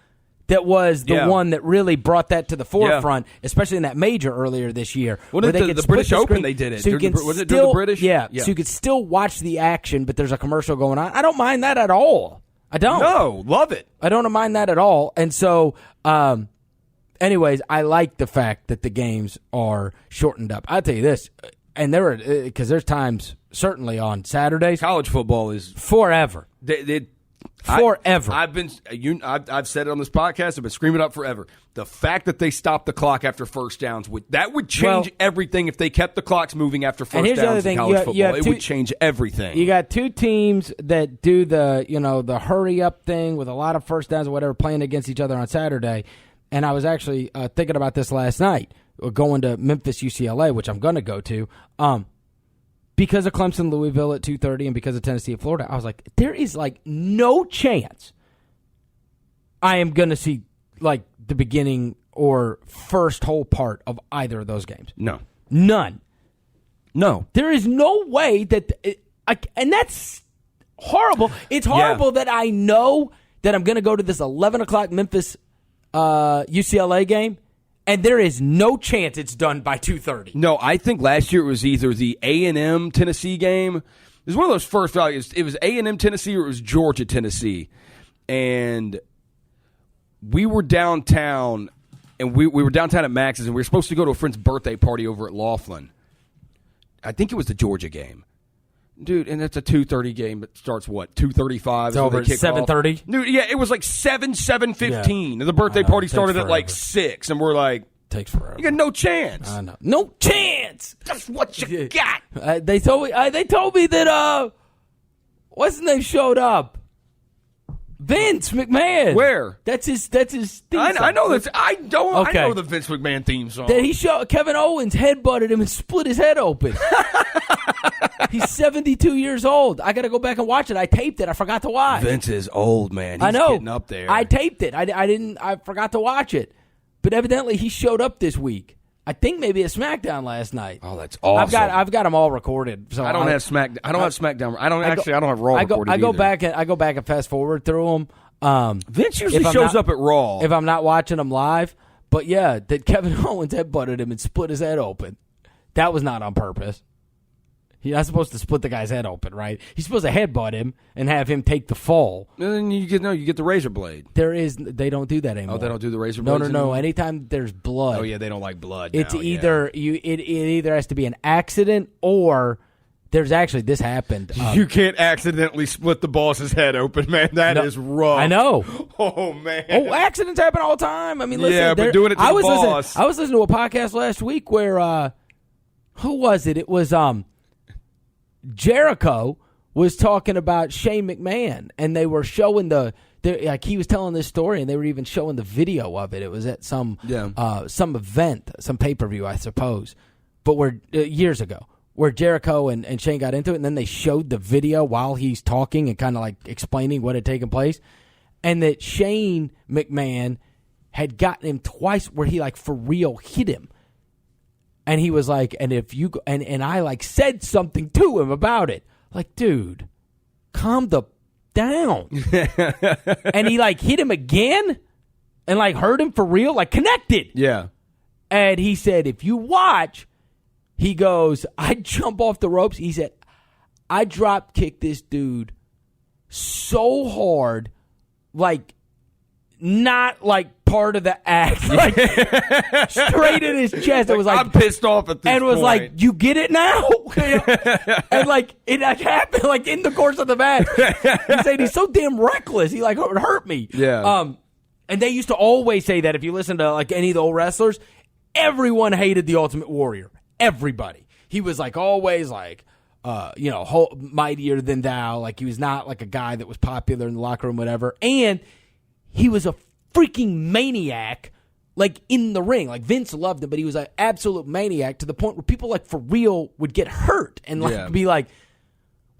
that was the one that really brought that to the forefront, especially in that major earlier this year. Well, the British Open, they did it. Was it during the British? Yeah, so you could still watch the action, but there's a commercial going on. I don't mind that at all. I don't. No, love it. I don't mind that at all. And so, anyways, I like the fact that the games are shortened up. I'll tell you this, and because there's times, certainly on Saturdays, college football is forever. Forever. I've said it on this podcast. I've been screaming it up forever. The fact that they stopped the clock after first downs would change everything. If they kept the clocks moving after first downs in college football, it would change everything. You got 2 teams that do the hurry up thing with a lot of first downs or whatever, playing against each other on Saturday. And I was actually thinking about this last night, going to Memphis UCLA, which I'm going to go to. Because of Clemson, Louisville at 2:30, and because of Tennessee at Florida, I was like, there is no chance I am going to see the beginning or first whole part of either of those games. No. None. No. There is no way that, and that's horrible. It's horrible that I know that I'm going to go to this 11 o'clock Memphis UCLA game, and there is no chance it's done by 2:30. No, I think last year it was either the A&M Tennessee game. It was one of those first. It was A&M Tennessee or it was Georgia Tennessee, and we were downtown, and we were downtown at Max's, and we were supposed to go to a friend's birthday party over at Laughlin. I think it was the Georgia game. Dude, and it's a 2:30 game. It starts, 2:35? It's over at 7:30? Dude, yeah, it was 7:15. Yeah. The birthday party started at 6, and we're like... Takes forever. You got no chance. I know. No chance! That's what you got! They told me that, what's his name showed up? Vince McMahon. Where? That's his theme song. I know that. I know the Vince McMahon theme song. That Kevin Owens headbutted him and split his head open. He's 72 years old. I got to go back and watch it. I taped it. I forgot to watch. Vince is old, man. He's I know. getting up there. I taped it. I forgot to watch it. But evidently he showed up this week. I think maybe a SmackDown last night. Oh, that's awesome. I've got them all recorded. So I don't have SmackDown. I don't have SmackDown. I don't have Raw recorded I go either. back and fast forward through them. Vince usually shows up at Raw if I'm not watching them live. But yeah, that Kevin Owens headbutted him and split his head open. That was not on purpose. You're not supposed to split the guy's head open, right? He's supposed to headbutt him and have him take the fall. And then you get the razor blade. They don't do that anymore. Oh, they don't do the razor blade. No. Anytime there's blood. Oh yeah, they don't like blood. It's now, either it either has to be an accident or there's actually this happened. You can't accidentally split the boss's head open, man. That is rough. I know. Oh man. Oh, accidents happen all the time. I mean, listen, yeah, but doing it to the boss. I was listening to a podcast last week where who was it? It was Jericho was talking about Shane McMahon, and they were showing he was telling this story, and they were even showing the video of it. It was at some event, some pay-per-view, I suppose, but years ago, where Jericho and Shane got into it, and then they showed the video while he's talking and kind of like explaining what had taken place, and that Shane McMahon had gotten him twice where he like for real hit him. And he was like, and if you and I like said something to him about it, like, dude, calm down. And he like hit him again, and like hurt him for real, like connected. Yeah. And he said, if you watch, he goes, I jump off the ropes. He said, I drop kicked this dude so hard, like not like part of the act, like straight in his chest. It was like I'm pissed off at this and it was point. like, you get it now? And like it like happened like in the course of the match. He said he's so damn reckless. He like it hurt me. Yeah. And they used to always say that if you listen to like any of the old wrestlers, everyone hated the Ultimate Warrior. Everybody. He was like always like mightier than thou. Like he was not like a guy that was popular in the locker room, whatever. And he was a freaking maniac, like in the ring. Like Vince loved him, but he was an absolute maniac to the point where people like for real would get hurt and like be like,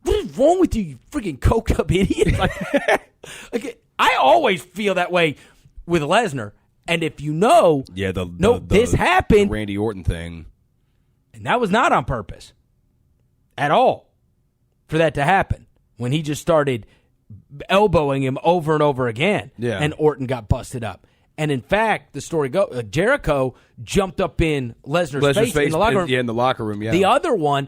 "What is wrong with you, you freaking coked up idiot?" Like I always feel that way with Lesnar. And if you know, this happened, the Randy Orton thing, and that was not on purpose at all for that to happen. When he just started elbowing him over and over again, and Orton got busted up. And in fact, the story goes, Jericho jumped up in Lesnar's face in the locker room. Yeah, in the locker room, yeah. The other one,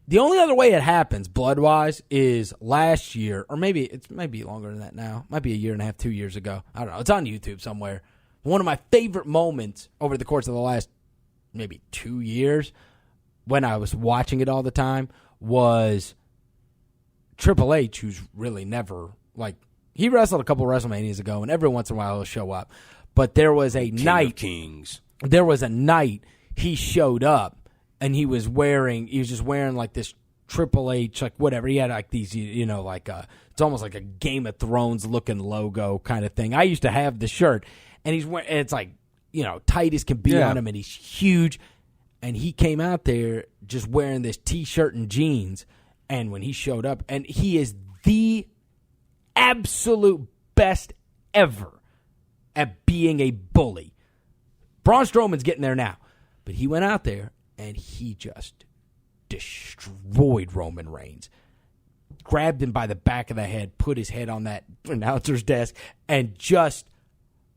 the only other way it happens, blood-wise, is last year, or maybe it might be longer than that now. It might be a year and a half, 2 years ago. I don't know. It's on YouTube somewhere. One of my favorite moments over the course of the last maybe 2 years, when I was watching it all the time, was Triple H, who's really never, like, he wrestled a couple WrestleManias ago, and every once in a while he'll show up. But there was a night. Kings. There was a night he showed up, and he was just wearing like this Triple H, like whatever. He had like these, like it's almost like a Game of Thrones looking logo kind of thing. I used to have the shirt, and he's wearing, it's like, tight as can be on him, and he's huge. And he came out there just wearing this T-shirt and jeans. And when he showed up, and he is the absolute best ever at being a bully. Braun Strowman's getting there now. But he went out there, and he just destroyed Roman Reigns. Grabbed him by the back of the head, put his head on that announcer's desk, and just,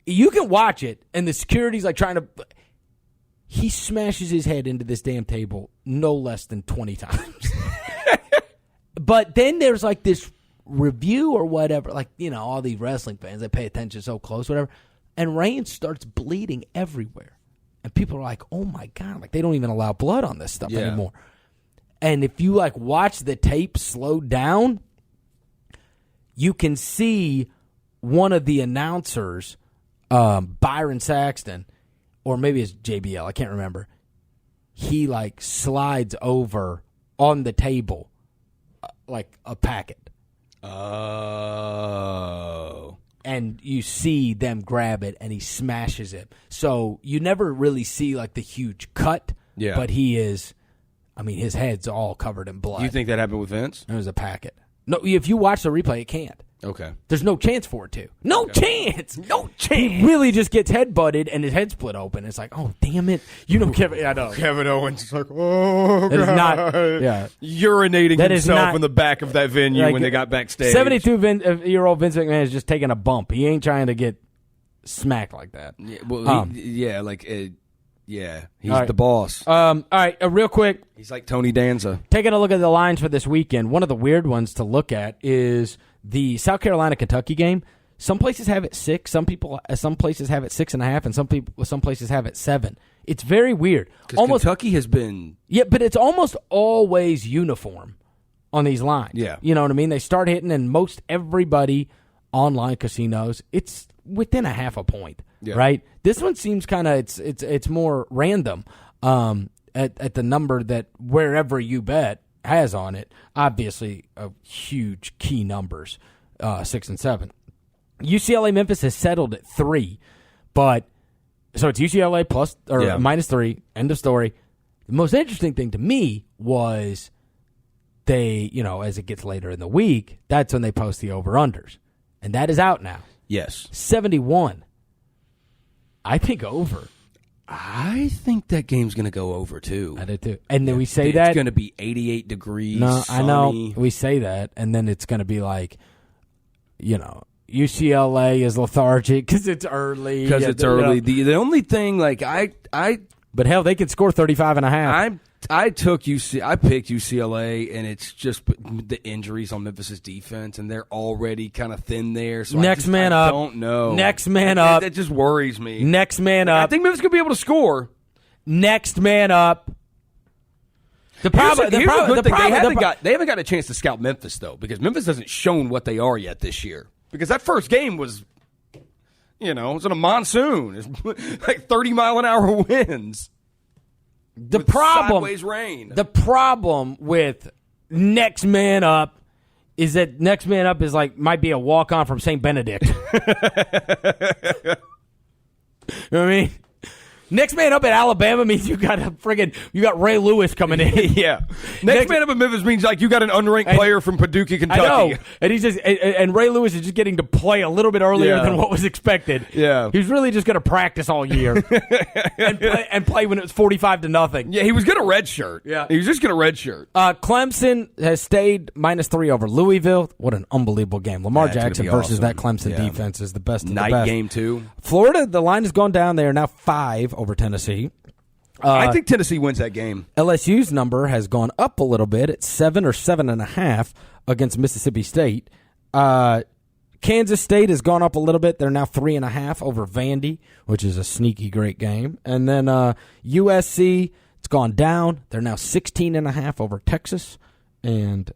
you can watch it, and the security's like trying to, he smashes his head into this damn table no less than 20 times. But then there's like this review or whatever, like, all these wrestling fans, they pay attention so close, whatever, and Reigns starts bleeding everywhere. And people are like, oh my God, like they don't even allow blood on this stuff anymore. And if you like watch the tape slow down, you can see one of the announcers, Byron Saxton, or maybe it's JBL, I can't remember. He like slides over on the table like a packet. Oh. And you see them grab it, and he smashes it. So you never really see like the huge cut, but he is I mean, his head's all covered in blood. Do you think that happened with Vince? It was a packet. No, if you watch the replay, it can't. Okay. There's no chance for it to. No chance. He really just gets head-butted and his head split open. It's like, oh, damn it. You know, Kevin, I know. Kevin Owens is like, oh, That God. is not, yeah. Urinating That is himself not- in the back of that venue Like, when they got backstage. 72-year-old Vince McMahon is just taking a bump. He ain't trying to get smacked like that. Yeah, well, he's All right. the boss. All right, real quick, He's like Tony Danza. taking a look at the lines for this weekend. One of the weird ones to look at is the South Carolina-Kentucky game. Some places have it 6. Some places have it 6.5, and some places have it 7. It's very weird. Because Kentucky has been... Yeah, but it's almost always uniform on these lines. Yeah. You know what I mean? They start hitting, and most everybody online casinos, it's within a half a point, right? This one seems kind of it's more random at the number that wherever you bet has on it. Obviously, huge key numbers, 6 and 7. UCLA Memphis has settled at 3, but so it's UCLA plus or -3. End of story. The most interesting thing to me was they, as it gets later in the week, that's when they post the over-unders. And that is out now. Yes. 71. I think over. I think that game's going to go over, too. I did too. And then we say it's that. It's going to be 88 degrees, No, sunny. I know. We say that, and then it's going to be like, UCLA is lethargic because it's early. Because it's early. The only thing, But hell, they could score 35.5. I picked UCLA, and it's just the injuries on Memphis' defense, and they're already kind of thin there. So Next man up. I don't know. Next man up. That just worries me. Next man I up. think Memphis could be able to score. Next man up. The Here's problem. a good thing. They haven't got a chance to scout Memphis though, because Memphis hasn't shown what they are yet this year. Because that first game was, it was in a monsoon. It's like 30-mile-an-hour winds. The with problem. Sideways rain. The problem with next man up is that next man up is might be a walk on from St. Benedict. You know what I mean? Next man up at Alabama means you got Ray Lewis coming in. Yeah. Next man up in Memphis means you got an unranked player from Paducah, Kentucky. I know. And he's just and Ray Lewis is just getting to play a little bit earlier than what was expected. Yeah. He's really just going to practice all year and play when it was 45-0. Yeah, he was going to redshirt. Yeah. He was just going to redshirt. Clemson has stayed -3 over Louisville. What an unbelievable game. Lamar That's gonna Jackson be versus awesome. that Clemson defense is the best of the Night best. game, too. Florida, the line has gone down. They are now 5 over Tennessee. I think Tennessee wins that game. LSU's number has gone up a little bit at 7 or 7.5 against Mississippi State. Kansas State has gone up a little bit. They're now 3.5 over Vandy, which is a sneaky great game. And then USC, it's gone down. They're now 16.5 over Texas, and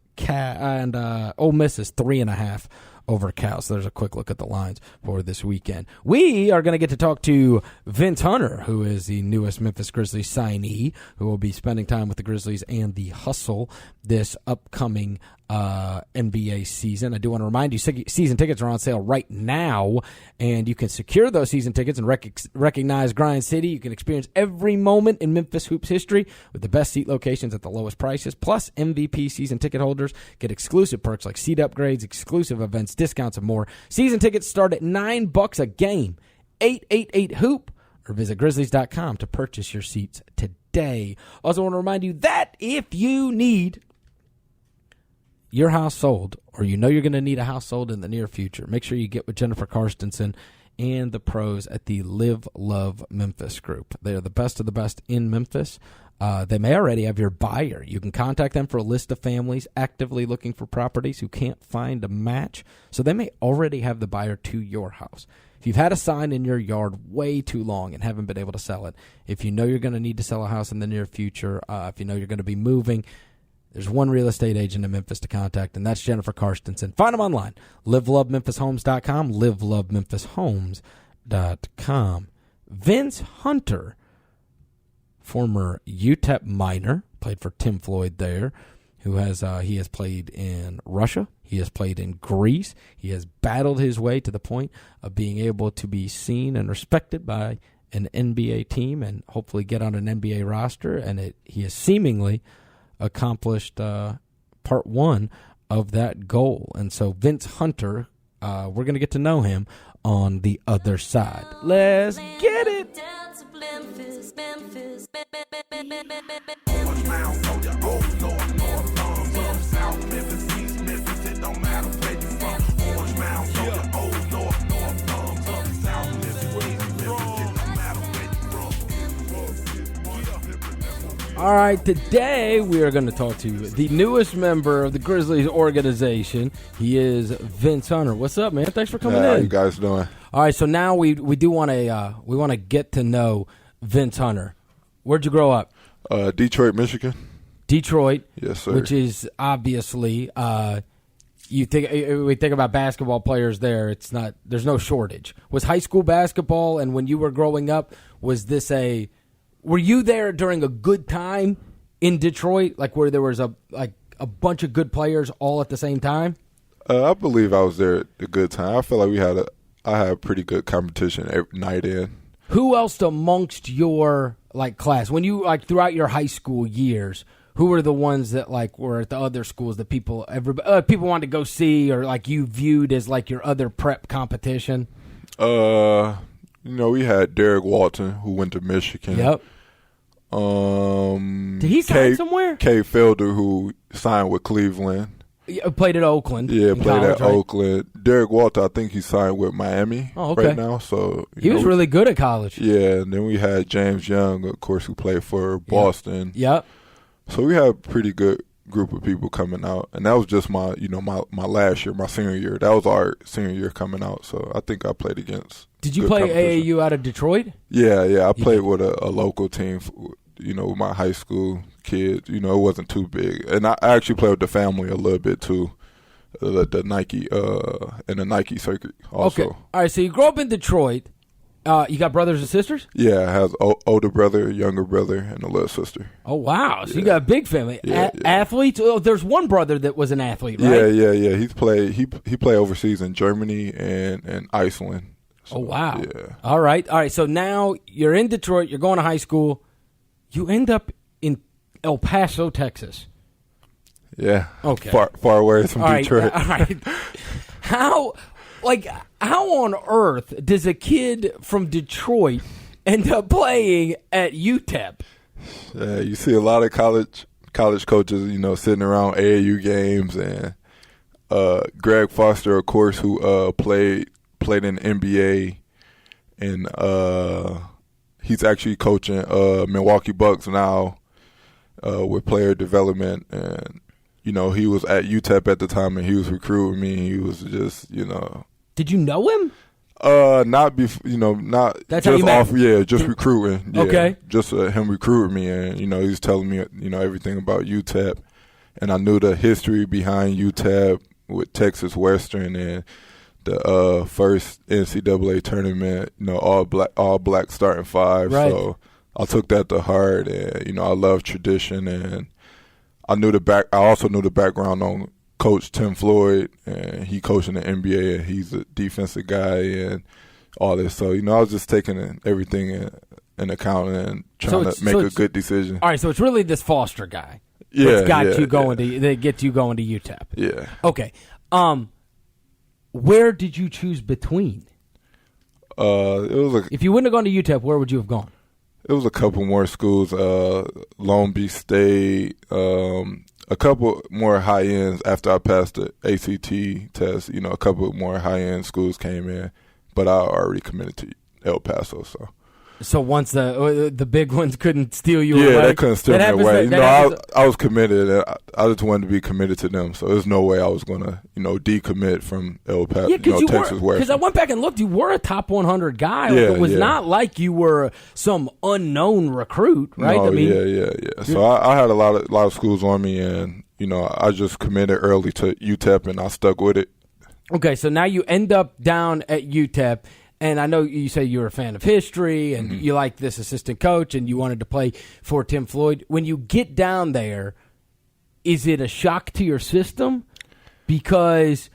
Ole Miss is 3.5 over Cal. So there's a quick look at the lines for this weekend. We are going to get to talk to Vince Hunter, who is the newest Memphis Grizzlies signee, who will be spending time with the Grizzlies and the Hustle this upcoming NBA season. I do want to remind you, season tickets are on sale right now, and you can secure those season tickets and recognize Grind City. You can experience every moment in Memphis Hoops history with the best seat locations at the lowest prices. Plus, MVP season ticket holders get exclusive perks like seat upgrades, exclusive events, discounts, and more. Season tickets start at $9 a game. 888-HOOP or visit Grizzlies.com to purchase your seats today. Also want to remind you that if you need your house sold, or you're going to need a house sold in the near future, make sure you get with Jennifer Karstensen and the pros at the Live Love Memphis group. They are the best of the best in Memphis. They may already have your buyer. You can contact them for a list of families actively looking for properties who can't find a match. So they may already have the buyer to your house. If you've had a sign in your yard way too long and haven't been able to sell it, if you know you're going to need to sell a house in the near future, if you know you're going to be moving, there's one real estate agent in Memphis to contact, and that's Jennifer Karstensen. Find them online, livelovememphishomes.com, livelovememphishomes.com. Vince Hunter, former UTEP minor, played for Tim Floyd there, who has he has played in Russia. He has played in Greece. He has battled his way to the point of being able to be seen and respected by an NBA team and hopefully get on an NBA roster. And he is seemingly accomplished part one of that goal. And so Vince Hunter, we're going to get to know him on the other side. Let's get it. All right, today we are going to talk to the newest member of the Grizzlies organization. He is Vince Hunter. What's up, man? Thanks for coming in. How you guys doing? All right, so now we do want to get to know Vince Hunter. Where'd you grow up? Detroit, Michigan. Detroit. Yes, sir. Which is obviously we think about basketball players there. There's no shortage. Was high school basketball, and when you were growing up, were you there during a good time in Detroit, like where there was a bunch of good players all at the same time? I believe I was there at a good time. I feel like I had pretty good competition every night in. Who else amongst your class, when you throughout your high school years, who were the ones that were at the other schools that people wanted to go see, or you viewed as your other prep competition? We had Derek Walton, who went to Michigan. Yep. Did he sign somewhere? Kay Felder, who signed with Cleveland. Played at Oakland. Yeah, played college, at right? Oakland. Derek Walton, I think he signed with Miami right now. So he was really good at college. Yeah, and then we had James Young, of course, who played for Boston. Yep. So we had a pretty good group of people coming out, and that was just my last year, my senior year. That was our senior year coming out. So I think I played against. Did you play AAU out of Detroit? Yeah. I played with a local team. With my high school kids. It wasn't too big, and I actually played with the family a little bit too. The Nike and the Nike circuit also. Okay. All right. So you grew up in Detroit. You got brothers and sisters? Yeah, I have older brother, younger brother, and a little sister. Oh wow! So you got a big family. Athletes? Oh, there's one brother that was an athlete, right? Yeah. He played overseas in Germany and Iceland. So, oh wow! Yeah. All right. So now you're in Detroit. You're going to high school. You end up in El Paso, Texas. Yeah. Okay. Far away from Detroit. All right. How on earth does a kid from Detroit end up playing at UTEP? You see a lot of college coaches, sitting around AAU games, and Greg Foster, of course, who played in the NBA, and he's actually coaching Milwaukee Bucks now with player development, and he was at UTEP at the time, and he was recruiting me. He was just Did you know him? Not before, not That's just how you met? off. Yeah, just recruiting. Yeah, Okay. Just him recruiting me, and he's telling me everything about UTEP, and I knew the history behind UTEP with Texas Western and the first NCAA tournament. All black starting five. Right. So I took that to heart, and I love tradition, and I also knew the background on Coach Tim Floyd, and he coached in the NBA, and he's a defensive guy and all this. So, I was just taking everything in account and trying to make a good decision. All right, so it's really this Foster guy that gets you going to UTEP. Yeah. Okay. Where did you choose between? If you wouldn't have gone to UTEP, where would you have gone? It was a couple more schools, Long Beach State, a couple more high ends after I passed the ACT test. A couple more high end schools came in, but I already committed to El Paso. So once the big ones couldn't steal you away? Yeah, they couldn't steal me away. I was committed. I just wanted to be committed to them. So there's no way I was going to, decommit from El Paso, Texas Western. Because I went back and looked. You were a top 100 guy. It was not like you were some unknown recruit, right? No, yeah. So I had a lot of schools on me, and, I just committed early to UTEP, and I stuck with it. Okay, so now you end up down at UTEP. And I know you say you're a fan of history and you like this assistant coach and you wanted to play for Tim Floyd. When you get down there, is it a shock to your system? Because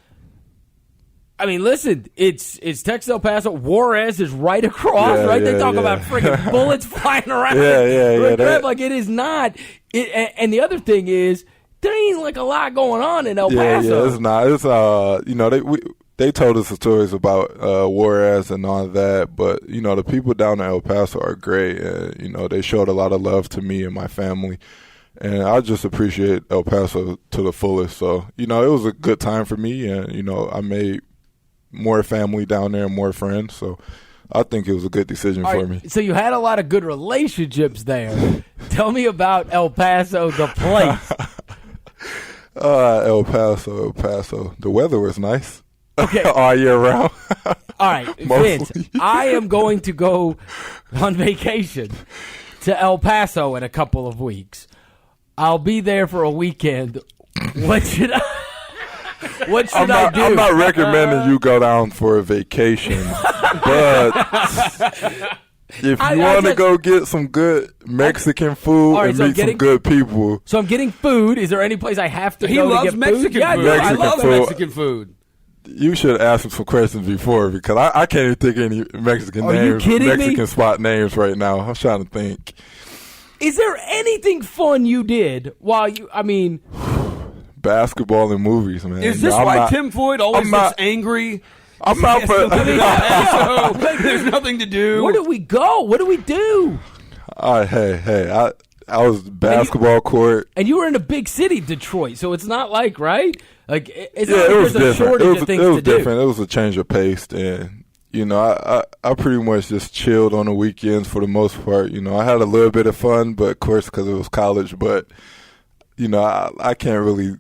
I mean, listen, it's Texas El Paso. Juarez is right across, right? They talk about freaking bullets flying around. Yeah. Like, it is not. And the other thing is, there ain't like a lot going on in El Paso. Yeah, it's not. It's they told us the stories about Juarez and all that, but the people down in El Paso are great, and they showed a lot of love to me and my family, and I just appreciate El Paso to the fullest. So it was a good time for me, and I made more family down there and more friends. So I think it was a good decision for me. So you had a lot of good relationships there. Tell me about El Paso, the place. El Paso. The weather was nice. Okay. All year round. All right, Vince, I am going to go on vacation to El Paso in a couple of weeks. I'll be there for a weekend. What should I do? I'm not recommending you go down for a vacation, but if you want to go get some good Mexican food and meet some good people. So I'm getting food. Is there any place I have to go to get loves Mexican food. Yeah, I love Mexican food. You should ask him some questions before, because I can't even think of any Mexican names. Mexican spot names right now. I'm trying to think. Is there anything fun you did while basketball and movies, man. Is this why Tim Floyd always looks angry? I'm not. There's nothing to do. Where do we go? What do we do? Hey. I was basketball court, and you were in a big city, Detroit. So it's not like Like it's not like it was there's a shortage of things it was to do. different. It was a change of pace, and I pretty much just chilled on the weekends for the most part. I had a little bit of fun, but of course because it was college, but. I can't really.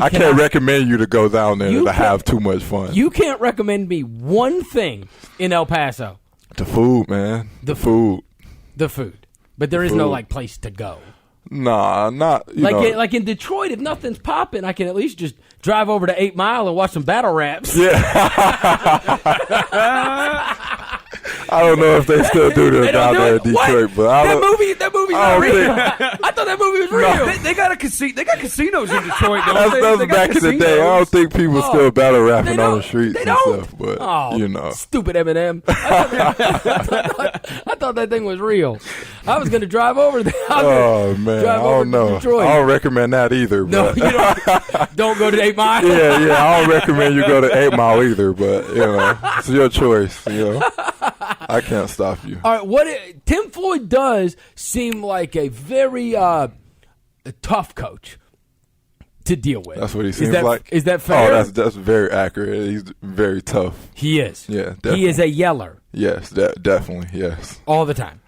I can't recommend you to go down there to have too much fun. You can't recommend me one thing in El Paso. The food, man. The food. But there is no place to go. Nah, not like in Detroit. If nothing's popping, I can at least just drive over to 8 Mile and watch some battle raps. Yeah. I don't know if they still do this down there in Detroit, but that movie's not real. I thought that movie was real. No, they got they got casinos in Detroit. That's back in the day. I don't think people still battle rapping on the streets and stuff. But stupid Eminem. I thought that thing was real. I was going to drive over there. Oh man, I don't know. I don't recommend that either. No, you don't go to 8 Mile. Yeah. I don't recommend you go to 8 Mile either. But it's your choice. I can't stop you. All right, Tim Floyd does seem like a very tough coach to deal with. That's what he seems like. Is that fair? Oh, that's very accurate. He's very tough. He is. Yeah, definitely. He is a yeller. Yes, definitely. Yes. All the time.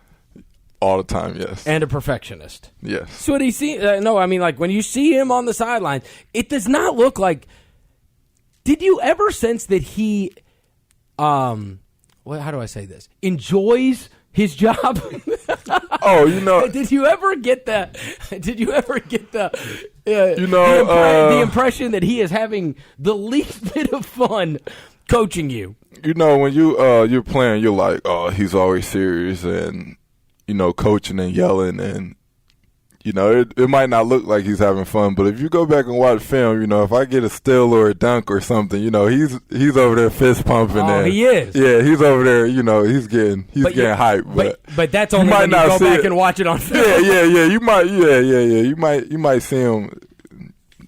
All the time, yes. And a perfectionist. Yes. So what he see? When you see him on the sideline, it does not look like. Did you ever sense that he, how do I say this? Enjoys his job? Did you ever get the? The impression that he is having the least bit of fun coaching you? When you're playing, you're like, oh, he's always serious and. Coaching and yelling and, it might not look like he's having fun, but if you go back and watch film, if I get a steal or a dunk or something, he's over there fist pumping. Oh, he is. Yeah, he's over there, he's getting hyped. But that's only when you go back and watch it on film. Yeah. You might see him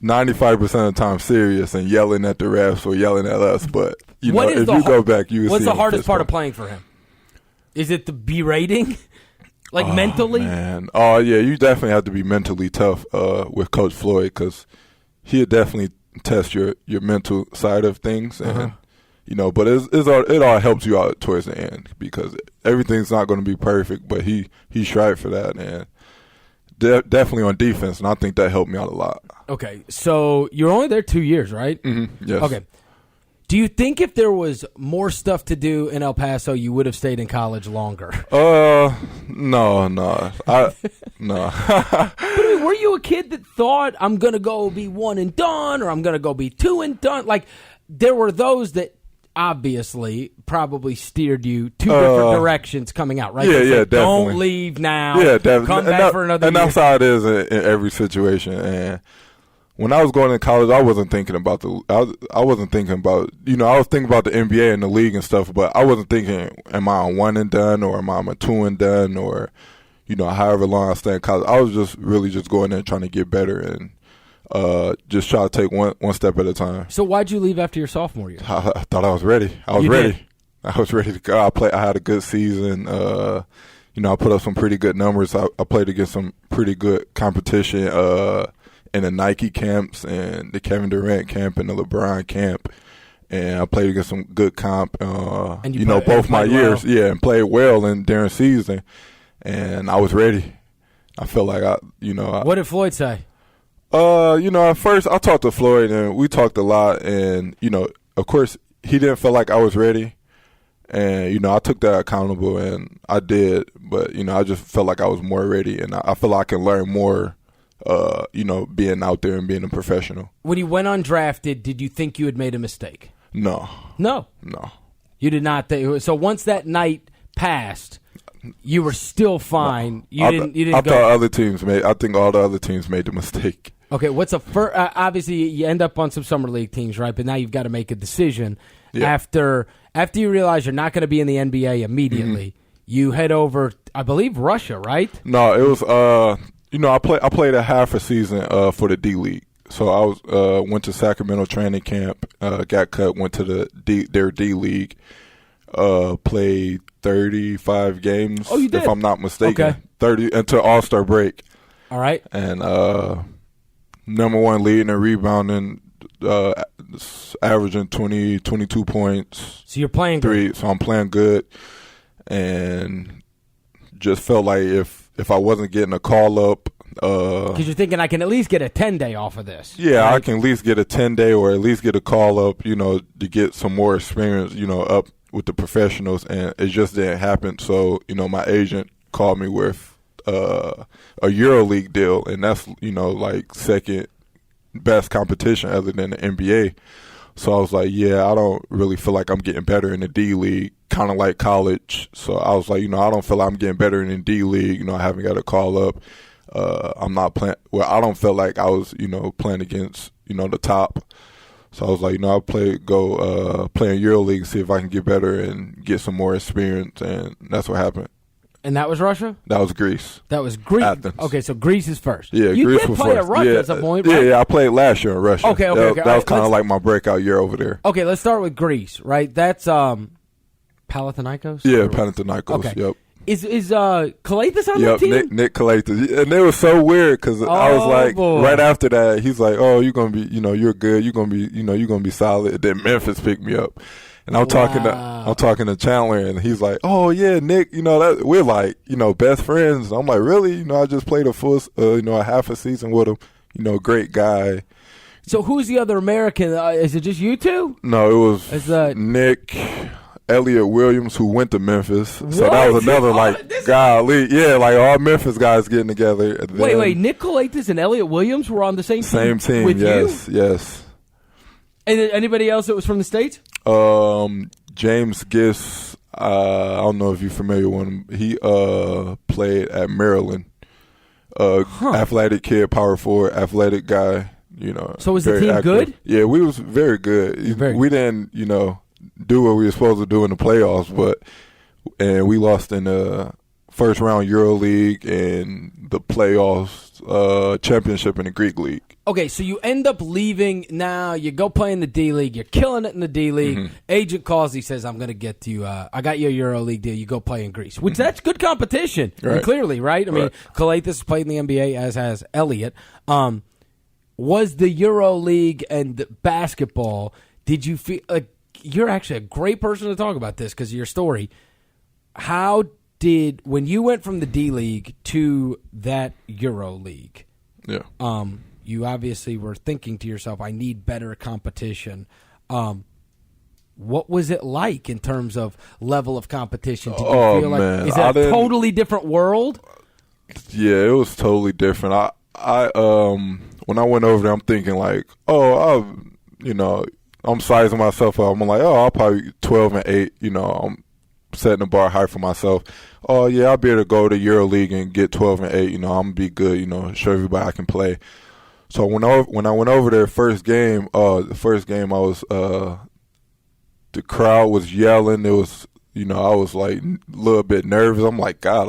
95% of the time serious and yelling at the refs or yelling at us, but, if you go back, you will see what's the hardest part of playing for him? Is it the berating? Mentally? Man. Oh, yeah, you definitely have to be mentally tough with Coach Floyd because he'll definitely test your mental side of things. And, but it all helps you out towards the end because everything's not going to be perfect, but he strived for that. And definitely on defense, and I think that helped me out a lot. Okay, so you're only there 2 years, right? Mm-hmm. Yes. Okay. Do you think if there was more stuff to do in El Paso, you would have stayed in college longer? No. No. But were you a kid that thought, I'm going to go be one and done, or I'm going to go be two and done? Like, there were those that obviously probably steered you two different directions coming out, right? Yeah, definitely. Don't leave now. Yeah, definitely. Come back for another year. And that's how it is in every situation. And when I was going to college, I wasn't thinking about I wasn't thinking about, I was thinking about the NBA and the league and stuff, but I wasn't thinking, am I on one and done or am I on a two and done or, however long I stay in college. I was just really just going there trying to get better and just try to take one step at a time. So why'd you leave after your sophomore year? I thought I was ready. I was ready. I was ready to go. I had a good season. I put up some pretty good numbers. I played against some pretty good competition in the Nike camps and the Kevin Durant camp and the LeBron camp. And I played against some good comp, and both my years. Well. Yeah, and played well during season. And I was ready. I felt like What did Floyd say? At first I talked to Floyd and we talked a lot. And, of course, he didn't feel like I was ready. And, I took that accountable and I did. But, I just felt like I was more ready. And I feel like I can learn more, being out there and being a professional. When you went undrafted, did you think you had made a mistake? No. You did not. So once that night passed, you were still fine. No. I think all the other teams made the mistake. Okay, what's a first? Obviously, you end up on some summer league teams, right? But now you've got to make a decision. Yeah. After you realize you're not going to be in the NBA immediately, you head over, I believe, Russia, right? No, it was. I played a half a season for the D League. So I went to Sacramento training camp, got cut, went to their D League, played 35 games. Oh, you did? If I'm not mistaken. Okay. 30 until All-Star break. All right. And number one leading and rebounding, averaging 22 points. So you're playing good. So I'm playing good. And just felt like if I wasn't getting a call up, because you're thinking I can at least get a 10-day off of this. Yeah, right? I can at least get a 10-day or at least get a call up, to get some more experience, up with the professionals, and it just didn't happen. So, my agent called me with a EuroLeague deal, and that's, like second best competition other than the NBA. So I was like, yeah, I don't really feel like I'm getting better in the D League, kind of like college. So I was like, I don't feel like I'm getting better in the D League. I haven't got a call up. I'm not playing. Well, I don't feel like I was, playing against, the top. So I was like, I'll play in EuroLeague, see if I can get better and get some more experience, and that's what happened. And that was Russia? That was Greece. That was Greece. Athens. Okay, so Greece is first. Yeah, you Greece did was play first. at Russia at some point, right? Yeah, I played last year in Russia. Okay. That was kind of like my breakout year over there. Okay, let's start with Greece, right? That's Panathinaikos? Yeah, Panathinaikos, okay. Yep. Is Kalaitis on that team? Nick Kalaitis. And it was so weird because I was like, right after that, he's like, oh, you're going to be, you're good. You're going to be, you're going to be solid. And then Memphis picked me up. And I'm talking to Chandler, and he's like, "Oh yeah, Nick, we're like, best friends." I'm like, "Really? I just played a full, a half a season with him. Great guy." So who's the other American? Is it just you two? No, it was Nick, Elliot Williams, who went to Memphis. So that was another golly, yeah, like all Memphis guys getting together. Wait, Nick Kalaitis and Elliot Williams were on the same team with yes, you? Yes. And anybody else that was from the States? James Gist, I don't know if you're familiar with him. He played at Maryland. Athletic kid, power forward, athletic guy. So was the team active. good? Yeah, we was very good. We didn't, do what we were supposed to do in the playoffs, and we lost in the first round EuroLeague and the playoffs championship in the Greek League. Okay, so you end up leaving. Now you go play in the D League. You're killing it in the D League. Mm-hmm. Agent calls. He says, "I'm going to get you. I got you a EuroLeague deal. You go play in Greece." Which that's good competition. Right. I mean, clearly, right? I mean, Kalaitis has played in the NBA, as has Elliott. Was the EuroLeague and basketball? Did you feel like you're actually a great person to talk about this because of your story? How did when you went from the D League to that EuroLeague? Yeah. You obviously were thinking to yourself, I need better competition. What was it like in terms of level of competition? Did you feel like is it a totally different world? Yeah, it was totally different. I when I went over there, I'm thinking like, I'm sizing myself up. I'm like, I'll probably 12-8. I'm setting the bar high for myself. Oh yeah, I'll be able to go to EuroLeague and get 12-8. I'm gonna be good. Show everybody I can play. So when I went over there the first game I was the crowd was yelling. It was, I was like a little bit nervous. I'm like, God,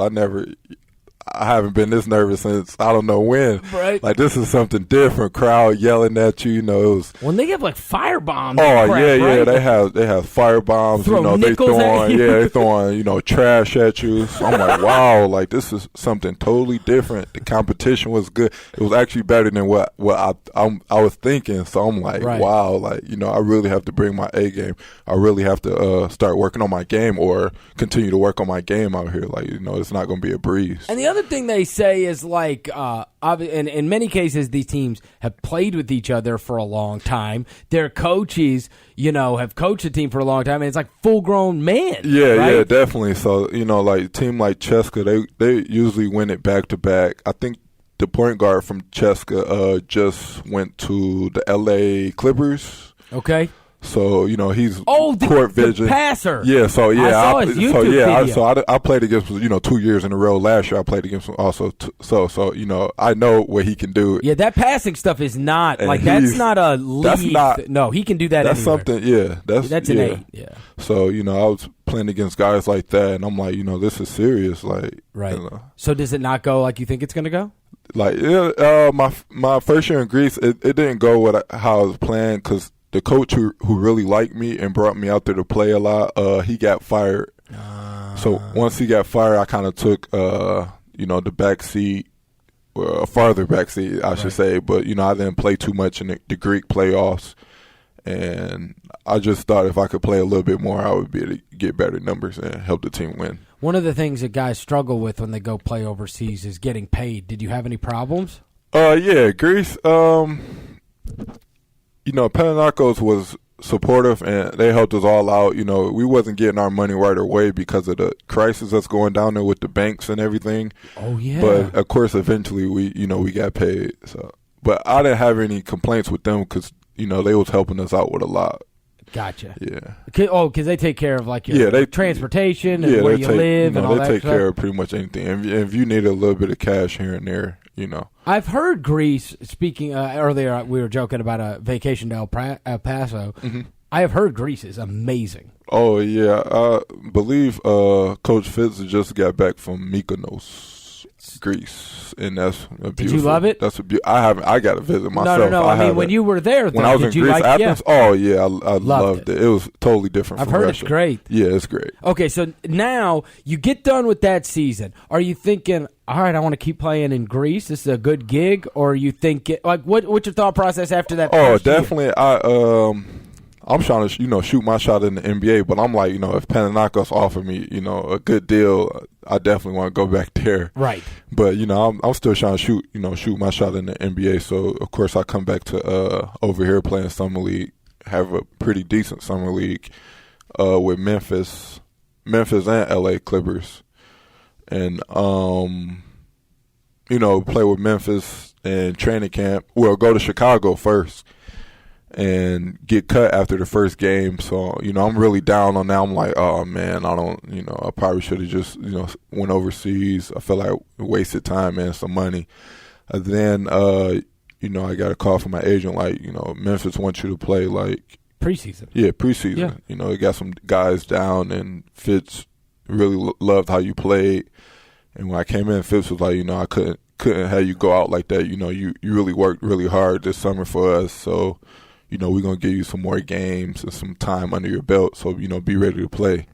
I haven't been this nervous since I don't know when. Right. Like, this is something different. Crowd yelling at you. It was. When they have like fire bombs. Oh crap, yeah, right? They have fire bombs. Throw They nickels at you. they throwing trash at you. So I'm like, wow, like this is something totally different. The competition was good. It was actually better than what I was thinking. So I'm like, right. wow, like I really have to bring my A game. I really have to start working on my game or continue to work on my game out here. Like it's not going to be a breeze. And the other thing they say is like, in many cases, these teams have played with each other for a long time. Their coaches, have coached a team for a long time, and it's like full-grown men. Yeah, right? yeah, definitely. So like a team like Cheska, they usually win it back to back. I think the point guard from Cheska just went to the LA Clippers. Okay. So he's the court vision. The passer. Yeah, so yeah, I saw his YouTube video. I played against him 2 years in a row. Last year I played against him also. So I know what he can do. Yeah, that passing stuff is not And like that's not a league. That's not. No, he can do that. That's anywhere. something. Yeah, that's an 8. Yeah. So I was playing against guys like that, and I'm like, this is serious. Like, right. So does it not go like you think it's going to go? Like, my first year in Greece, it didn't go how I was playing because the coach who really liked me and brought me out there to play a lot, he got fired. So once he got fired, I kind of took, the back seat, a farther back seat, I should say. But, I didn't play too much in the Greek playoffs. And I just thought if I could play a little bit more, I would be able to get better numbers and help the team win. One of the things that guys struggle with when they go play overseas is getting paid. Did you have any problems? Yeah, Greece, Panathinaikos was supportive, and they helped us all out. We wasn't getting our money right away because of the crisis that's going down there with the banks and everything. Oh, yeah. But, of course, eventually we got paid. So, but I didn't have any complaints with them because, they was helping us out with a lot. Gotcha. Yeah. Because they take care of, like, your transportation and where you live and all that stuff. They take care stuff. of pretty much anything. And if you need a little bit of cash here and there, I've heard Greece, speaking earlier, we were joking about a vacation to El Paso. Mm-hmm. I have heard Greece is amazing. Oh, yeah. I believe Coach Fitz just got back from Mykonos, Greece, and that's a beautiful. Did you love it? I haven't. I got to visit myself. No. I mean, when you were there, when I was in Greece, Athens. Yeah. Oh yeah, I loved it. It was totally different. I've from heard Russia. It's great. Yeah, it's great. Okay, so now you get done with that season. Are you thinking, all right, I want to keep playing in Greece? This is a good gig, or are you thinking, like, what's your thought process after that? Oh, definitely. I'm trying to, shoot my shot in the NBA, but I'm like, if Panathinaikos offer me, a good deal, I definitely want to go back there. Right. But, I'm still trying to shoot my shot in the NBA. So, of course, I come back to over here playing summer league, have a pretty decent summer league with Memphis and LA Clippers. And, play with Memphis in training camp. Well, go to Chicago first. And get cut after the first game. So, I'm really down on that. I'm like, oh, man, I probably should have just, went overseas. I feel like I wasted time and some money. And then, I got a call from my agent, like, Memphis wants you to play, like. Preseason. Yeah, preseason. Yeah. They got some guys down, and Fitz really loved how you played. And when I came in, Fitz was like, I couldn't have you go out like that. You really worked really hard this summer for us. So, we're going to give you some more games and some time under your belt. So, be ready to play.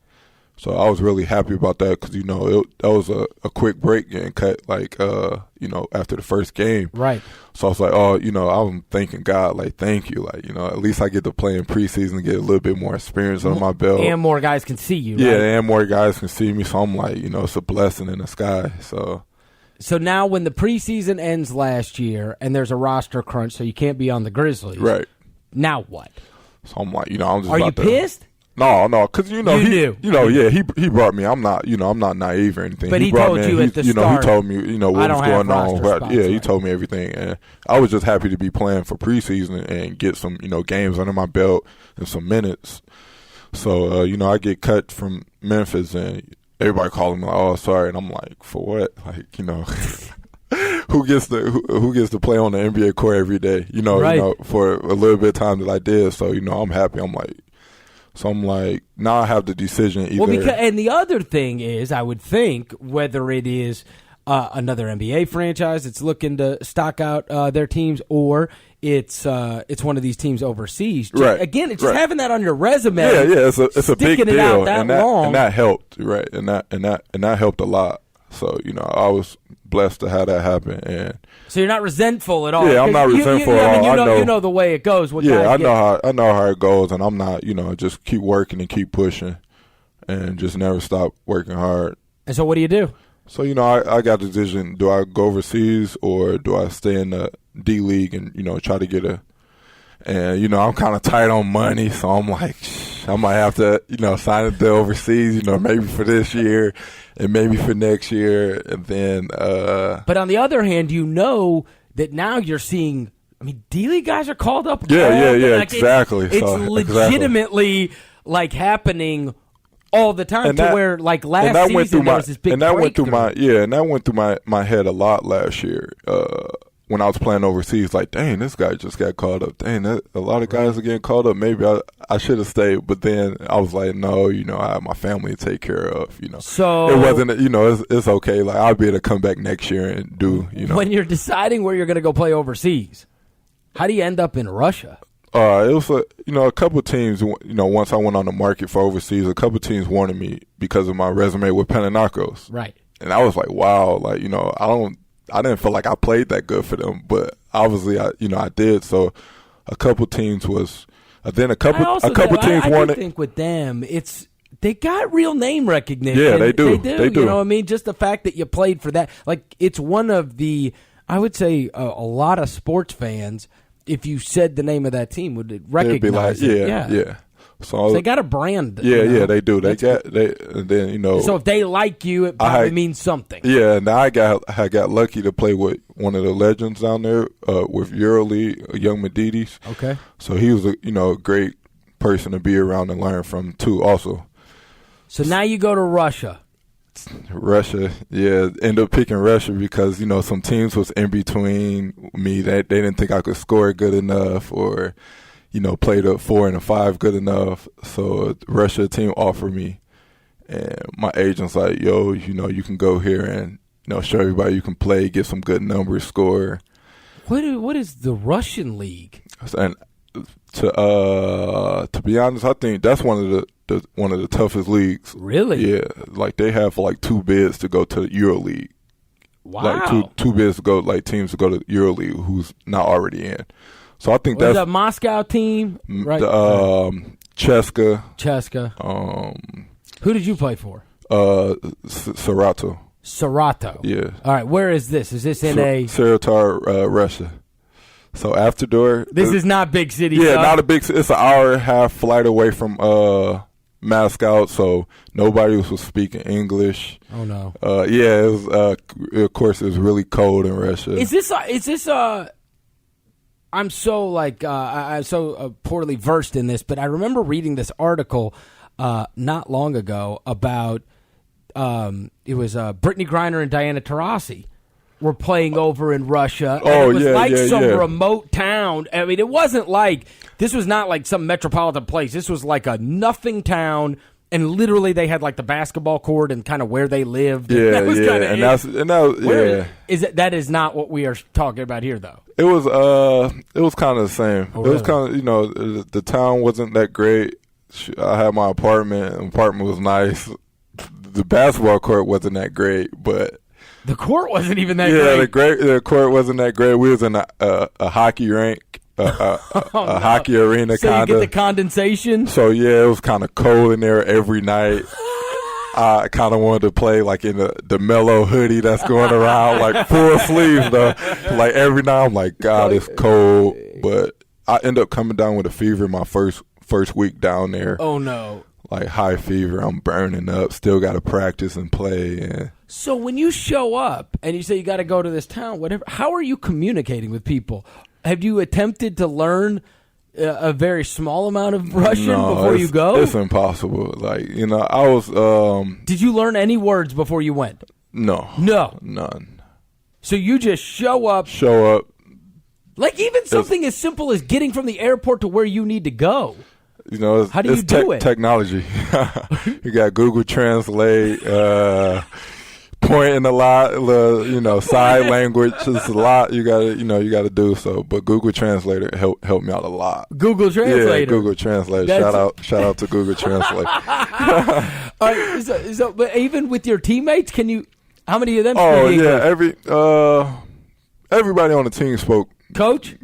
So I was really happy about that because, that was a quick break getting cut, like, after the first game. Right. So I was like, I'm thanking God, like, thank you. Like, at least I get to play in preseason and get a little bit more experience under my belt. And more guys can see you, right? Yeah, and more guys can see me. So I'm like, it's a blessing in the sky. So now when the preseason ends last year and there's a roster crunch so you can't be on the Grizzlies. Right. Now what? So I'm like, I'm just Are you pissed? No, because he knew. He brought me. I'm not naive or anything. But he brought told me you at the start. He told me, what was going on. Spots, he told me everything, and I was just happy to be playing for preseason and get some, games under my belt and some minutes. So, I get cut from Memphis, and everybody calling me like, "Oh, sorry," and I'm like, "For what?" Like, who gets to play on the NBA court every day, for a little bit of time that I did. So, I'm happy. I'm like, now I have the decision either. Well, and the other thing is, I would think, whether it is another NBA franchise that's looking to stock out their teams, or it's one of these teams overseas. Right. Again, it's just having that on your resume. Yeah, it's a big deal, it out that long. and that helped, right? And that helped a lot. So, I was blessed to have that happen. And so you're not resentful at all. Yeah, I'm not resentful at all. You know the way it goes. I know how it goes, and I'm not, just keep working and keep pushing, and just never stop working hard. And so, what do you do? So, I got the decision: do I go overseas or do I stay in the D League and try to get a? And I'm kind of tight on money, so I'm like, I might have to sign a deal overseas, maybe for this year and maybe for next year, and then. But on the other hand, that now you're seeing. I mean, D League guys are called up. Yeah, exactly. It's legitimately like happening all the time, to where like last season there was this big breakthrough. And that went through my head a lot last year. When I was playing overseas, like, dang, this guy just got called up. Dang, a lot of guys are getting called up. Maybe I should have stayed. But then I was like, no, I have my family to take care of, So it wasn't, it's okay. Like, I'll be able to come back next year and do, When you're deciding where you're going to go play overseas, how do you end up in Russia? It was, a couple teams, once I went on the market for overseas, a couple teams wanted me because of my resume with Panathinaikos. Right. And I was like, wow, like, I didn't feel like I played that good for them, but obviously I did. So a couple teams was, then a couple teams wanted. I think with them, they got real name recognition. Yeah, they do. They do. You know what I mean? Just the fact that you played for that, like, it's one of the, I would say a lot of sports fans, if you said the name of that team, would recognize it. Yeah. So they got a brand. Yeah, they do. And then So if they like you, it probably means something. Yeah, and I got lucky to play with one of the legends down there with EuroLeague, Young Medides. Okay. So he was a great person to be around and learn from too. Also. So now you go to Russia. End up picking Russia because some teams was in between me. They didn't think I could score good enough or. Played a 4 and a 5 good enough. So Russia team offered me, and my agent's like, yo, you can go here and show everybody you can play, get some good numbers, score. What is the Russian league? And to be honest, I think that's one of the toughest leagues. Really? Yeah, like they have like 2 bids to go to the EuroLeague. Wow. Like two bids to go, like teams to go to EuroLeague who's not already in. So I think that's a Moscow team, right? Cheska. Who did you play for? Sarato. Yeah. All right. Where is this? Is this in Saratar, Russia? So after door. This is not big city. Yeah, not a big city. It's an hour and a half flight away from Moscow, so nobody was speaking English. Oh no. Yeah, it was. Of course, it was really cold in Russia. Is this? I'm so I'm so poorly versed in this, but I remember reading this article not long ago about it was Brittany Griner and Diana Taurasi were playing over in Russia. And it was some remote town. I mean, it wasn't like this was not like some metropolitan place. This was like a nothing town. And literally, they had like the basketball court and kind of where they lived. Yeah, that was yeah, and that is not what we are talking about here, though. It was kind of the same. Oh, really? It was kind of the town wasn't that great. I had my apartment. The apartment was nice. The basketball court wasn't that great, but the court wasn't even that great. The court wasn't that great. We was in a hockey rink. Hockey arena, so kind of. You get the condensation. So yeah, it was kind of cold in there every night. I kind of wanted to play like in the mellow hoodie that's going around, like full sleeves though. Like every night, I'm like, God, it's cold. But I end up coming down with a fever my first week down there. Oh no! Like high fever, I'm burning up. Still got to practice and play. And so when you show up and you say you got to go to this town, whatever, how are you communicating with people? Have you attempted to learn a very small amount of Russian before you go? It's impossible. Like, I was... Did you learn any words before you went? No. No? None. So you just show up. Like even something as simple as getting from the airport to where you need to go. You know, how do you do it? Technology. You got Google Translate, pointing a lot, you know, sign language. It's a lot you gotta do. So, but Google Translator helped me out a lot. Google Translator. Yeah, Google Translator. Shout out to Google Translator. All right, so, but even with your teammates, can you? How many of them? Oh yeah, everybody on the team spoke. Coach?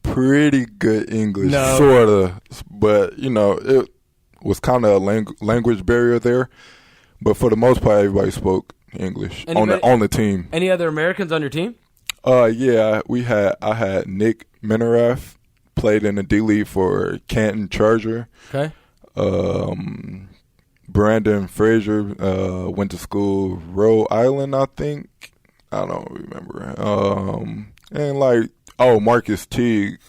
Pretty good English, No. sort of. But, you know, it was kind of a language barrier there. But for the most part, everybody spoke English on the team. Any other Americans on your team? Yeah, I had Nick Minerath, played in the D-League for Canton Charger. Okay. Brandon Frazier went to school Rhode Island, I think. I don't remember. And like, Marcus Teague,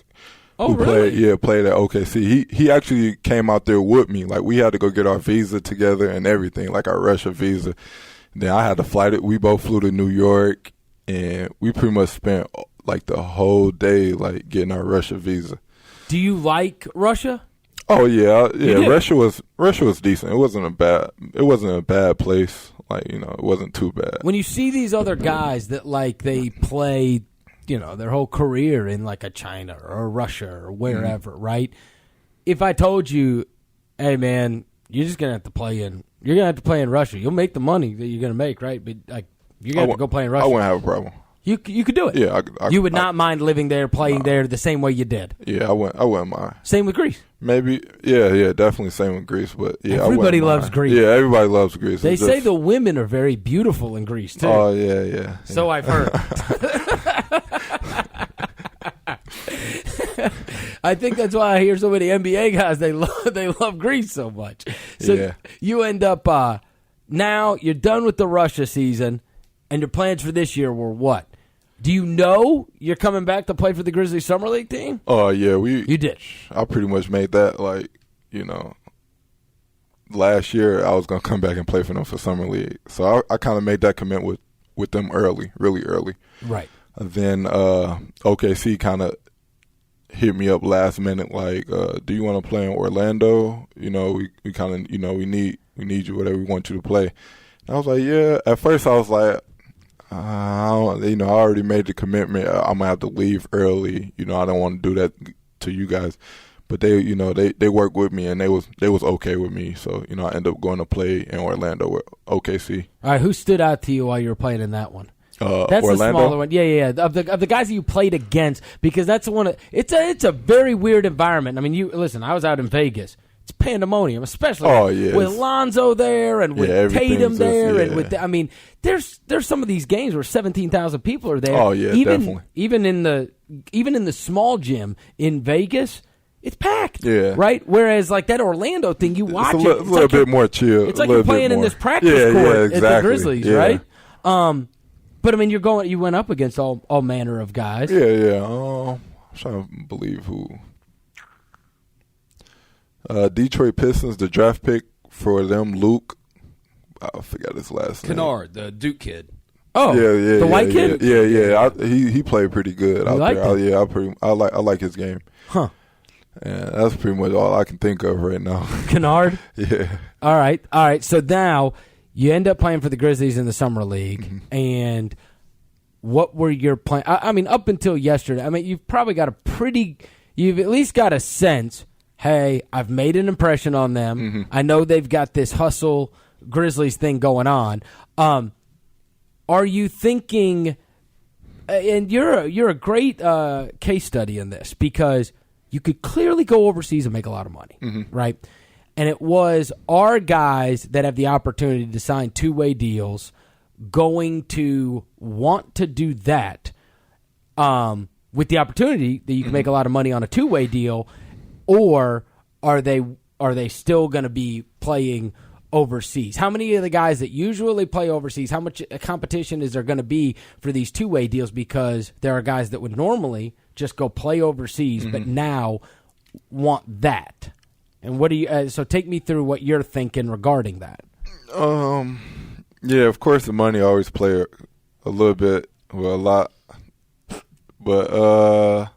who really? played at OKC. He actually came out there with me. Like, we had to go get our visa together and everything, like our Russia visa. Then I had to fly it. We both flew to New York, and we pretty much spent like the whole day like getting our Russia visa. Do you like Russia? Oh yeah. Russia was decent. It wasn't a bad place. Like, you know, it wasn't too bad. When you see these other guys that like they play, you know, their whole career in like a China or Russia or wherever, right? If I told you, hey man, you're just gonna have to play in Russia. You'll make the money that you're gonna make, right? But like you're gonna have to go play in Russia. I wouldn't have a problem. You could do it. Yeah, you would not mind living there, playing there the same way you did. Yeah, I wouldn't mind. Same with Greece. Maybe, yeah, definitely same with Greece. But yeah, everybody loves Greece. Yeah, everybody loves Greece. They say the women are very beautiful in Greece too. Oh yeah. So I've heard. I think that's why I hear so many NBA guys. They love Greece so much. So you end up now you're done with the Russia season, and your plans for this year were what? Do you know you're coming back to play for the Grizzly Summer League team? Oh, yeah. You did. I pretty much made that, like, you know, last year I was going to come back and play for them for Summer League. So I kind of made that commitment with them really early. Right. And then OKC kind of hit me up last minute, like, do you want to play in Orlando? You know, we kind of, you know, we need you, whatever we want you to play. And I was like, yeah. At first I was like, I already made the commitment. I'm gonna have to leave early. You know, I don't want to do that to you guys. But they, you know, they worked with me and they was okay with me. So, you know, I ended up going to play in Orlando with OKC. All right, who stood out to you while you were playing in that one? That's Orlando? the smaller one. Yeah. Of the guys that you played against, because that's the one. It's a very weird environment. I mean, I was out in Vegas. It's pandemonium, especially with Lonzo there and with Tatum there, and with there's some of these games where 17,000 people are there. Oh yeah, definitely. Even in the small gym in Vegas, it's packed. Yeah. Right. Whereas like that Orlando thing, you watch it's a little bit more chill. It's like you're playing in this practice court exactly. at the Grizzlies, right? But I mean, you went up against all manner of guys. Yeah. I'm trying to believe who. Detroit Pistons, the draft pick for them, Luke. I forgot his last name. Kennard, the Duke kid. Oh, yeah, the white kid. Yeah. He played pretty good out there. I like his game. Huh. And that's pretty much all I can think of right now. Kennard. Yeah. All right. So now you end up playing for the Grizzlies in the Summer League, and what were your plans? I mean, up until yesterday, I mean, you've probably got you've at least got a sense. Hey, I've made an impression on them. Mm-hmm. I know they've got this hustle Grizzlies thing going on. Are you thinking? And you're a great case study in this because you could clearly go overseas and make a lot of money, right? And it was our guys that have the opportunity to sign two-way deals going to want to do that with the opportunity that you can make a lot of money on a two-way deal. Or are they still going to be playing overseas? How many of the guys that usually play overseas, how much competition is there going to be for these two-way deals? Because there are guys that would normally just go play overseas, but now want that. And what do you? So take me through what you're thinking regarding that. Yeah, of course the money always play a little bit, well, a lot. But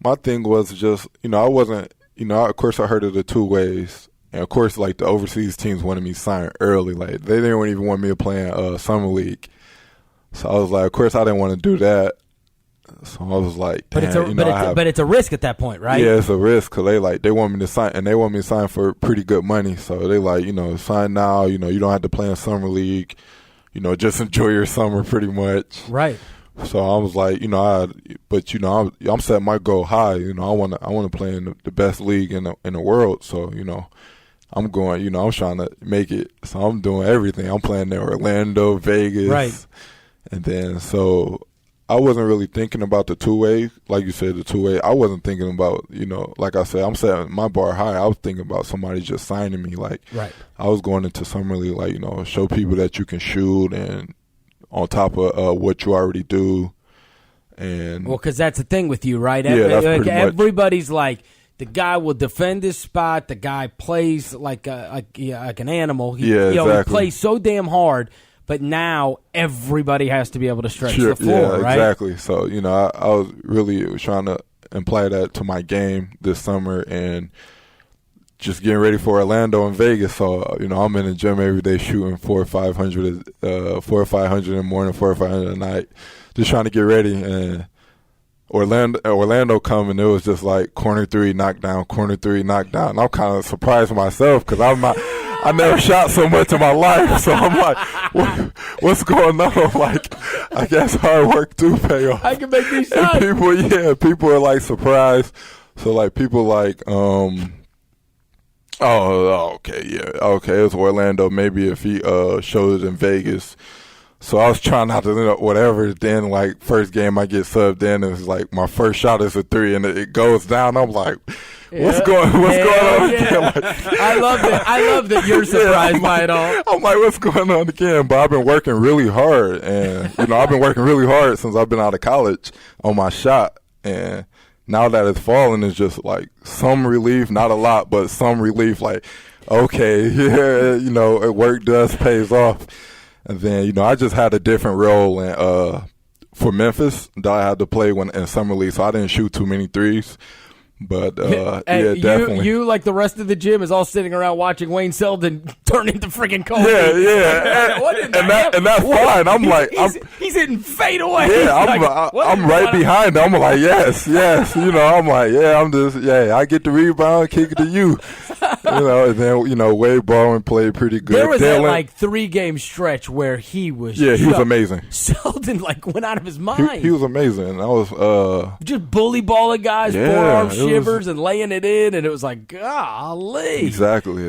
my thing was just, I wasn't, of course I heard of the two ways. And, of course, like, the overseas teams wanted me signed early. Like, they didn't even want me to play in Summer League. So I was like, of course I didn't want to do that. So I was like, damn, but it's a risk at that point, right? Yeah, it's a risk because they want me to sign, and they want me to sign for pretty good money. So they like, sign now. You don't have to play in Summer League. Just enjoy your summer pretty much. Right. So I was like, I'm setting my goal high. I want to play in the best league in the world. So I'm going. I'm trying to make it. So I'm doing everything. I'm playing in Orlando, Vegas, right. And then so I wasn't really thinking about the two-way. Like you said, the two-way. I wasn't thinking about, like I said, I'm setting my bar high. I was thinking about somebody just signing me. Like, right. I was going into Summer League, like, show people that you can shoot and on top of what you already do. And well, because that's the thing with you, right? Yeah, that's pretty much. Everybody's like, the guy will defend his spot. The guy plays like an animal. He plays so damn hard. But now everybody has to be able to stretch the floor, right? Exactly. So, I was really trying to apply that to my game this summer and just getting ready for Orlando and Vegas. So, I'm in the gym every day shooting 400 or 500 in the morning, 400 or 500 at night, just trying to get ready. And Orlando coming, it was just like corner three, knockdown, corner three, knockdown. And I'm kind of surprised myself because I never shot so much in my life, so I'm like, what's going on? Like, I guess hard work do pay off. I can make these shots. And people are like surprised. So like people like, okay, it was Orlando. Maybe if he showed it in Vegas. So I was trying not to whatever. Then like first game I get subbed in, and it's like my first shot is a three, and it goes down. I'm like, what's going on? Yeah. Like, I love that you're surprised by it all. I'm like, what's going on again? But I've been working really hard, and I've been working really hard since I've been out of college on my shot, and now that it's falling, it's just like some relief, not a lot, but some relief. Like, okay, yeah, work pays off. And then, I just had a different role for Memphis that I had to play in Summer League, so I didn't shoot too many threes. But, definitely. You, like the rest of the gym, is all sitting around watching Wayne Selden turn into freaking Kobe. Yeah. and that's fine. I'm he's hitting fade away. Yeah, I'm right behind him. I'm like, yes. I'm like, I get the rebound, kick it to you. And then, Wade Baldwin played pretty good. There was that 3-game stretch where he was he was amazing. Selden went out of his mind. He was amazing. I was just bully balling guys, forearm shivers and laying it in, and it was like, golly. Exactly.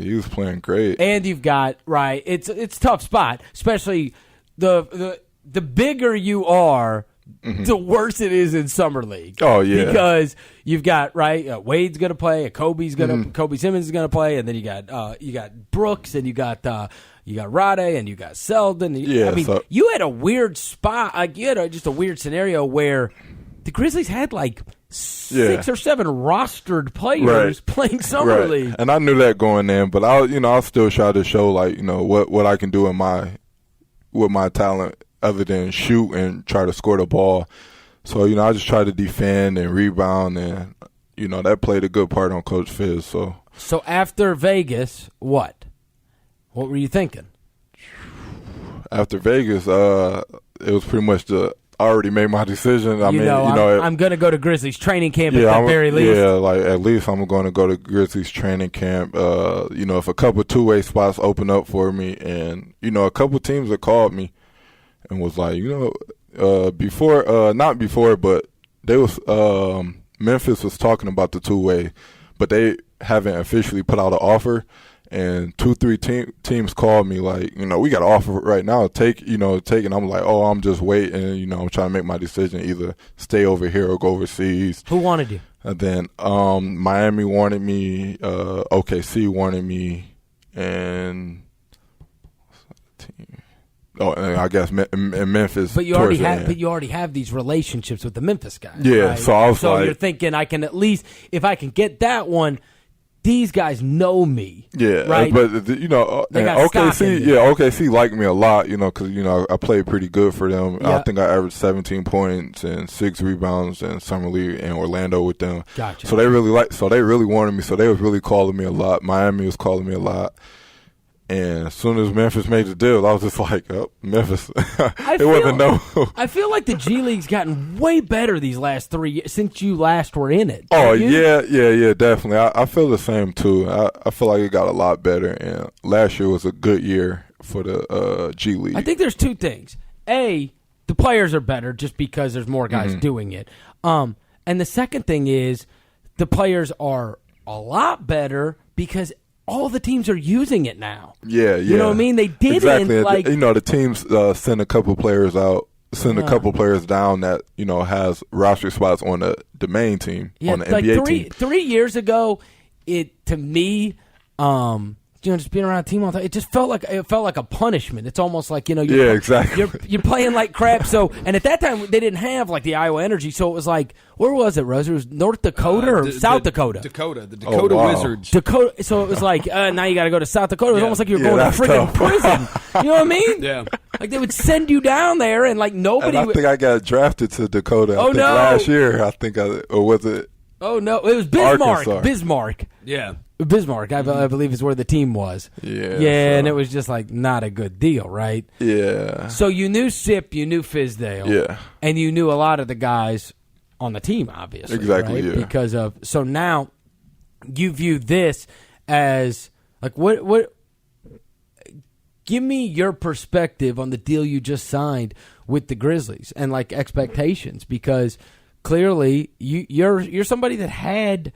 He was playing great. And you've got it's a tough spot, especially the bigger you are. Mm-hmm. The worse it is in Summer League. Oh yeah, because you've got Wade's gonna play, Kobe Simmons is gonna play, and then you got Brooks, and you got Rade, and you got Selden. You had a weird spot. You had just a weird scenario where the Grizzlies had 6 or 7 rostered players playing Summer League, and I knew that going in, but I'll still try to show what I can do with my talent. Other than shoot and try to score the ball. So, I just try to defend and rebound, and, that played a good part on Coach Fizz. So after Vegas, what? What were you thinking? After Vegas, it was pretty much I already made my decision. I'm going to go to Grizzlies training camp at the very least. Yeah, at least I'm going to go to Grizzlies training camp. If a couple two-way spots open up for me, and, a couple teams that called me, and was like, not before, but they was Memphis was talking about the two-way, but they haven't officially put out an offer. And 2-3 teams called me like, we got an offer right now. Take. And I'm like, I'm just waiting. I'm trying to make my decision, either stay over here or go overseas. Who wanted you? And then Miami wanted me, OKC wanted me, and I guess in Memphis. But you already have these relationships with the Memphis guys. Yeah, right? so I was you're thinking I can at least, if I can get that one, these guys know me. Yeah, right? But They and got stock in OKC, me. OKC liked me a lot, because I played pretty good for them. Yeah. I think I averaged 17 points and 6 rebounds in summer league in Orlando with them. Gotcha. So they really wanted me. So they was really calling me a lot. Miami was calling me a lot. And as soon as Memphis made the deal, I was just like, oh, Memphis. It wasn't no. I feel like the G League's gotten way better these last 3 years since you last were in it. Oh, Don't you? yeah, definitely. I feel the same, too. I feel like it got a lot better. And last year was a good year for the G League. I think there's two things. A, the players are better just because there's more guys doing it. And the second thing is the players are a lot better because all the teams are using it now. Yeah. You know what I mean? They didn't. Exactly. Like, the teams send a couple players out, send a couple players down that, has roster spots on the main team, on the NBA team. 3 years ago, to me, just being around a team all the time, it just felt like a punishment. It's almost like exactly. You're playing like crap. So, and at that time they didn't have like the Iowa Energy, so it was like, where was it, Rose? It was North Dakota or South Dakota? The Dakota Wizards. Dakota. So it was like now you got to go to South Dakota. It was almost like you were going to freaking tough. prison. You know what I mean? Yeah. Like they would send you down there, and like nobody. And I think I got drafted to Dakota. I think no. last year. or was it? Oh no, it was Bismarck. Arkansas. Bismarck. Yeah. Bismarck, I believe, is where the team was. Yeah. And it was just like not a good deal, right? Yeah. So you knew Sip, you knew Fizdale, Yeah. and you knew a lot of the guys on the team, obviously. Exactly. Right? Yeah. Because of so now you view this as like what? Give me your perspective on the deal you just signed with the Grizzlies and like expectations, because clearly you're somebody that had.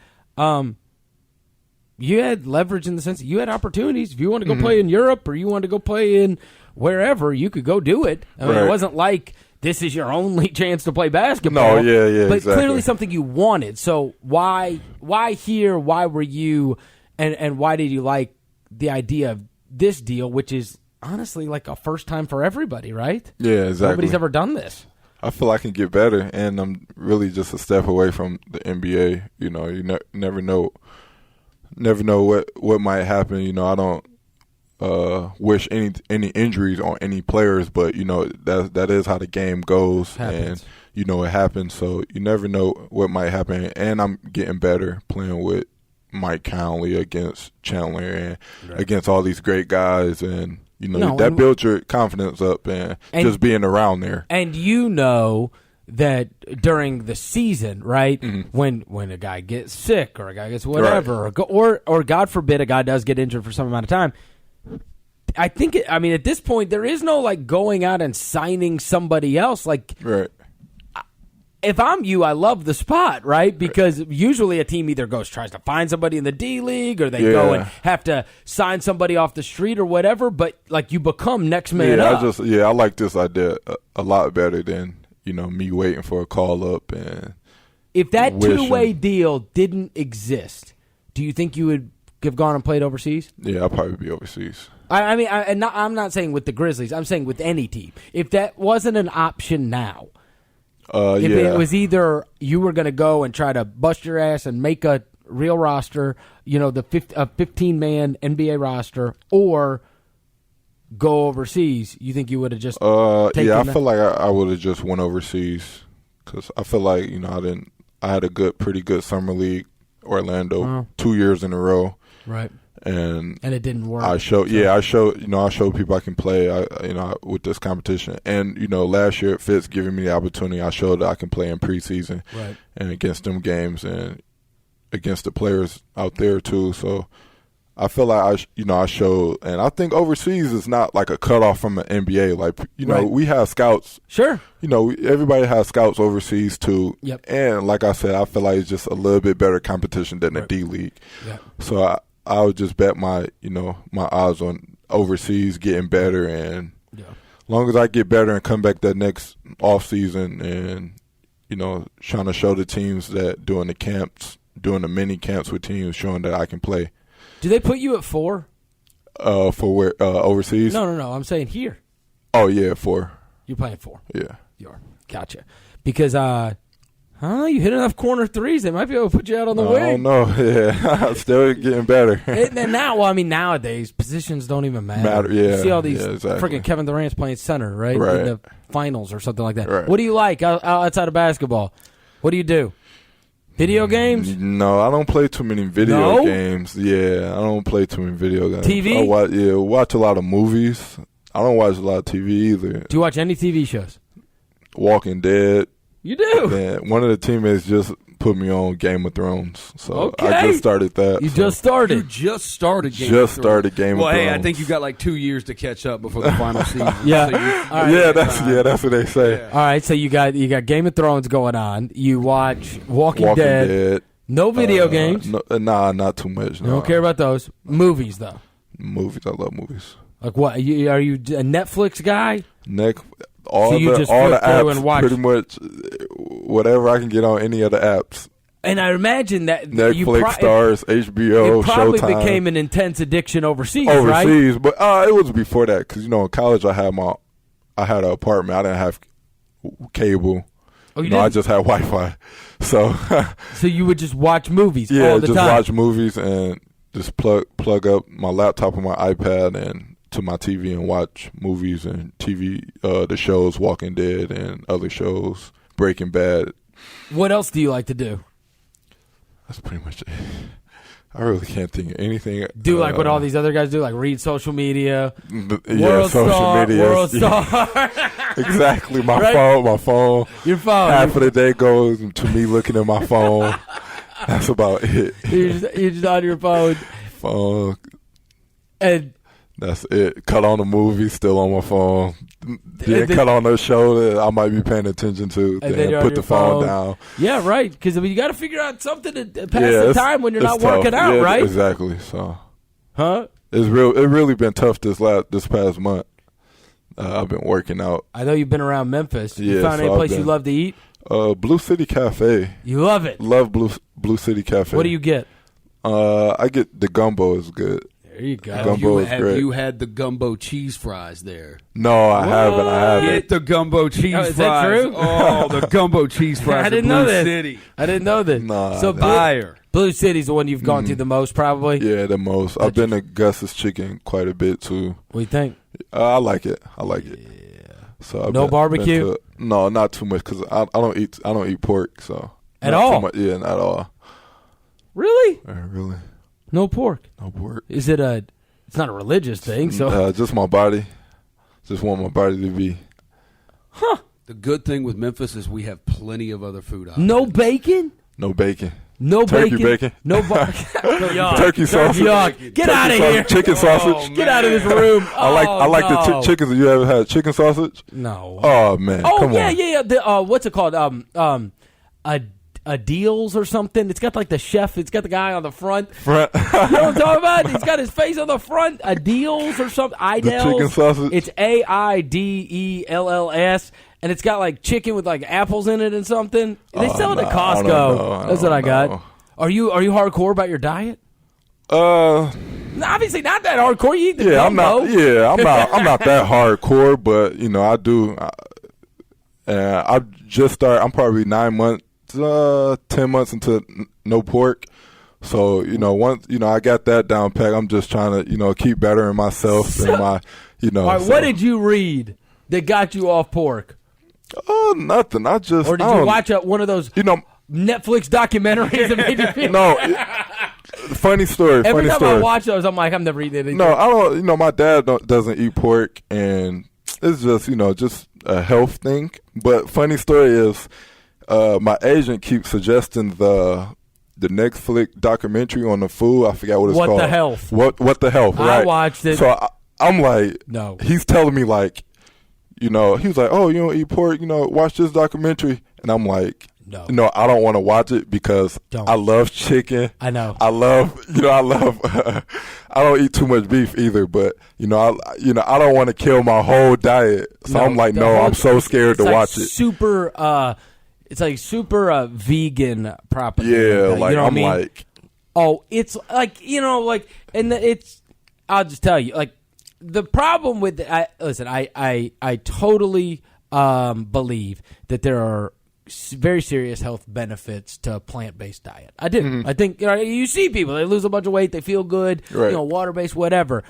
You had leverage in the sense that you had opportunities. If you want to go play in Europe or you want to go play in wherever, you could go do it. I mean, It wasn't like this is your only chance to play basketball. No, yeah, But exactly. clearly something you wanted. So why here? Why were you? And why did you like the idea of this deal, which is honestly like a first time for everybody, right? Yeah, exactly. Nobody's ever done this. I feel I can get better, and I'm really just a step away from the NBA. You never know. Never know what might happen. I don't wish any injuries on any players, but that is how the game goes, Happens. and it happens. So you never know what might happen. And I'm getting better playing with Mike Conley against Chandler and against all these great guys, and that builds your confidence up and just being around there. And that during the season, right, when a guy gets sick or a guy gets whatever, or God forbid a guy does get injured for some amount of time, I think at this point there is no like going out and signing somebody else. Like, if I'm you, I love the spot, right? Because usually a team either tries to find somebody in the D League, or they go and have to sign somebody off the street or whatever. But like you become next man up. I like this idea a lot better than me waiting for a call up. And if that two-way deal didn't exist, do you think you would have gone and played overseas? Yeah, I'll probably be overseas. I'm not saying with the Grizzlies. I'm saying with any team. If that wasn't an option now, if it was either you were going to go and try to bust your ass and make a real roster, a 15-man NBA roster, or go overseas, you think you would have just taken I feel like I would have just went overseas, because I feel like I had a pretty good summer league, Orlando, 2 years in a row, right, and it didn't work. I showed people I can play with this competition, and last year Fitz giving me the opportunity, I showed that I can play in preseason, right, and against them games and against the players out there too. So I feel like I showed, and I think overseas is not like a cutoff from the NBA. Like we have scouts. Sure. Everybody has scouts overseas too. Yep. And like I said, I feel like it's just a little bit better competition than the D League. Yep. So I would just bet my odds on overseas getting better, and as long as I get better and come back that next off season, and trying to show the teams that doing the mini camps with teams, showing that I can play. Do they put you at 4? For where overseas? No. I'm saying here. Oh yeah, 4. You're playing 4. Yeah. You are. Gotcha. Because Huh? You hit enough corner threes, they might be able to put you out on the wing. I don't know. Yeah, still getting better. And now, nowadays positions don't even matter. Yeah, you see all these exactly. freaking Kevin Durant's playing center, right? Right. In the finals or something like that. Right. What do you like outside of basketball? What do you do? Video games? No, I don't play too many video games. Yeah, I don't play too many video games. TV? I watch a lot of movies. I don't watch a lot of TV either. Do you watch any TV shows? Walking Dead. You do? Man, one of the teammates just put me on Game of Thrones, so Okay. I just started that. You just started. You just started Game Just of Thrones. started Game of Well, hey, I Thrones. think you got like 2 years to catch up before the final season. Yeah. So you- All right. That's what they say. Yeah. All right, so you got Game of Thrones going on. You watch Walking Dead. No video games. Nah, not too much. You don't care about those. Movies, though. Movies. I love movies. Like what? Are you a Netflix guy? All So you the just all the flip through apps, and watch- pretty much whatever I can get on any of the apps. And I imagine that Netflix, Stars, HBO, it probably Showtime. became an intense addiction overseas, right? Overseas, but it was before that because in college I had an apartment. I didn't have cable. Oh, you No, I didn't? just had Wi-Fi. So So you would just watch movies yeah, all the just time. watch movies and just plug up my laptop and my iPad and to my TV and watch movies and TV, the shows Walking Dead and other shows, Breaking Bad. What else do you like to do? That's pretty much it. I really can't think of anything. Do like what all these other guys do, like read social media, Social media. World Star. Exactly. My Right? phone. Your phone. Half of the day goes to me looking at my phone. That's about it. You're just on your phone. Phone. And That's it. Cut on a movie, still on my phone. then- Cut on a show that I might be paying attention to. And then Then you're on put your the phone phone. down. yeah, right. Because you got to figure out something to pass the it's- time when you're it's not tough. working out, Yeah, right? Exactly. So Huh? it really been tough this past month. I've been working out. I know you've been around Memphis. You Yeah, found so any I've place you been- love to eat? Blue City Cafe. You love it. Love Blue City Cafe. What do you get? I get the gumbo is good. There you go. Gumbo is have great. you had the gumbo cheese fries there? No, I haven't. Get the gumbo cheese Oh, fries. is that true? Oh, the gumbo cheese fries. I at didn't Blue know this. City. I didn't know this. Nah, so nah. Fire. Blue City's the one you've gone to the most, probably. Yeah, the most. I've been to Gus's Chicken quite a bit too. What do you think? I like it. So I've No barbecue? No, not too much because I don't eat pork. So At not all? too much, yeah, not at all. Really? Really, No pork? no pork. Is it a? It's not a religious thing, so Just my body. Just want my body to be. The good thing with Memphis is we have plenty of other food options. no bacon, No bacon. no Turkey bacon. no yuck. Turkey sausage. Yuck. Get Turkey out of sausage, here. Chicken sausage. Get out of this room. I like the no. chickens. You ever had chicken sausage? No. Oh man, Oh come yeah, on. yeah. The, what's it called? A deals or something. It's got like the chef. It's got the guy on the front. You know what I'm talking about? He's got his face on the front. A deals or something. Idels. chicken sausage? It's AIDELLS, and it's got like chicken with like apples in it and something. They sell it at I Costco. don't know. That's what I got. know. Are you hardcore about your diet? Yeah, Obviously not that hardcore. You eat the I'm gumbo. not. Yeah, I'm not that hardcore, but I do. I just started. I'm probably 9 months, 10 months into no pork. So once I got that down pat, I'm just trying to keep bettering myself and my All right, what did you read that got you off pork? Oh, nothing. Or Or did you watch one of those Netflix documentaries that made you feel? No. Funny story. Every funny time story. I watch those, I'm like, I'm never eating anything. No, I don't. My dad doesn't eat pork, and it's just just a health thing. But funny story is, my agent keeps suggesting the Netflix documentary on the food. I forgot what it's What called. the Health. What the health? I Right. watched it. So I'm like, No. He's telling me like, he was like, oh, you don't eat pork. Watch this documentary, and I'm like. No. I don't want to watch it because Don't. I love chicken. I know. I love, I don't eat too much beef either, but I don't want to kill my whole diet. So I'm like, no, I'm so scared to watch it. Super, it's like super vegan property. Yeah, like you know what I I'm mean? like, Oh, it's like and it's. I'll just tell you, like the problem with I totally believe that there are very serious health benefits to a plant-based diet. I do. I think you see people, they lose a bunch of weight, they feel good, right. Water-based, whatever.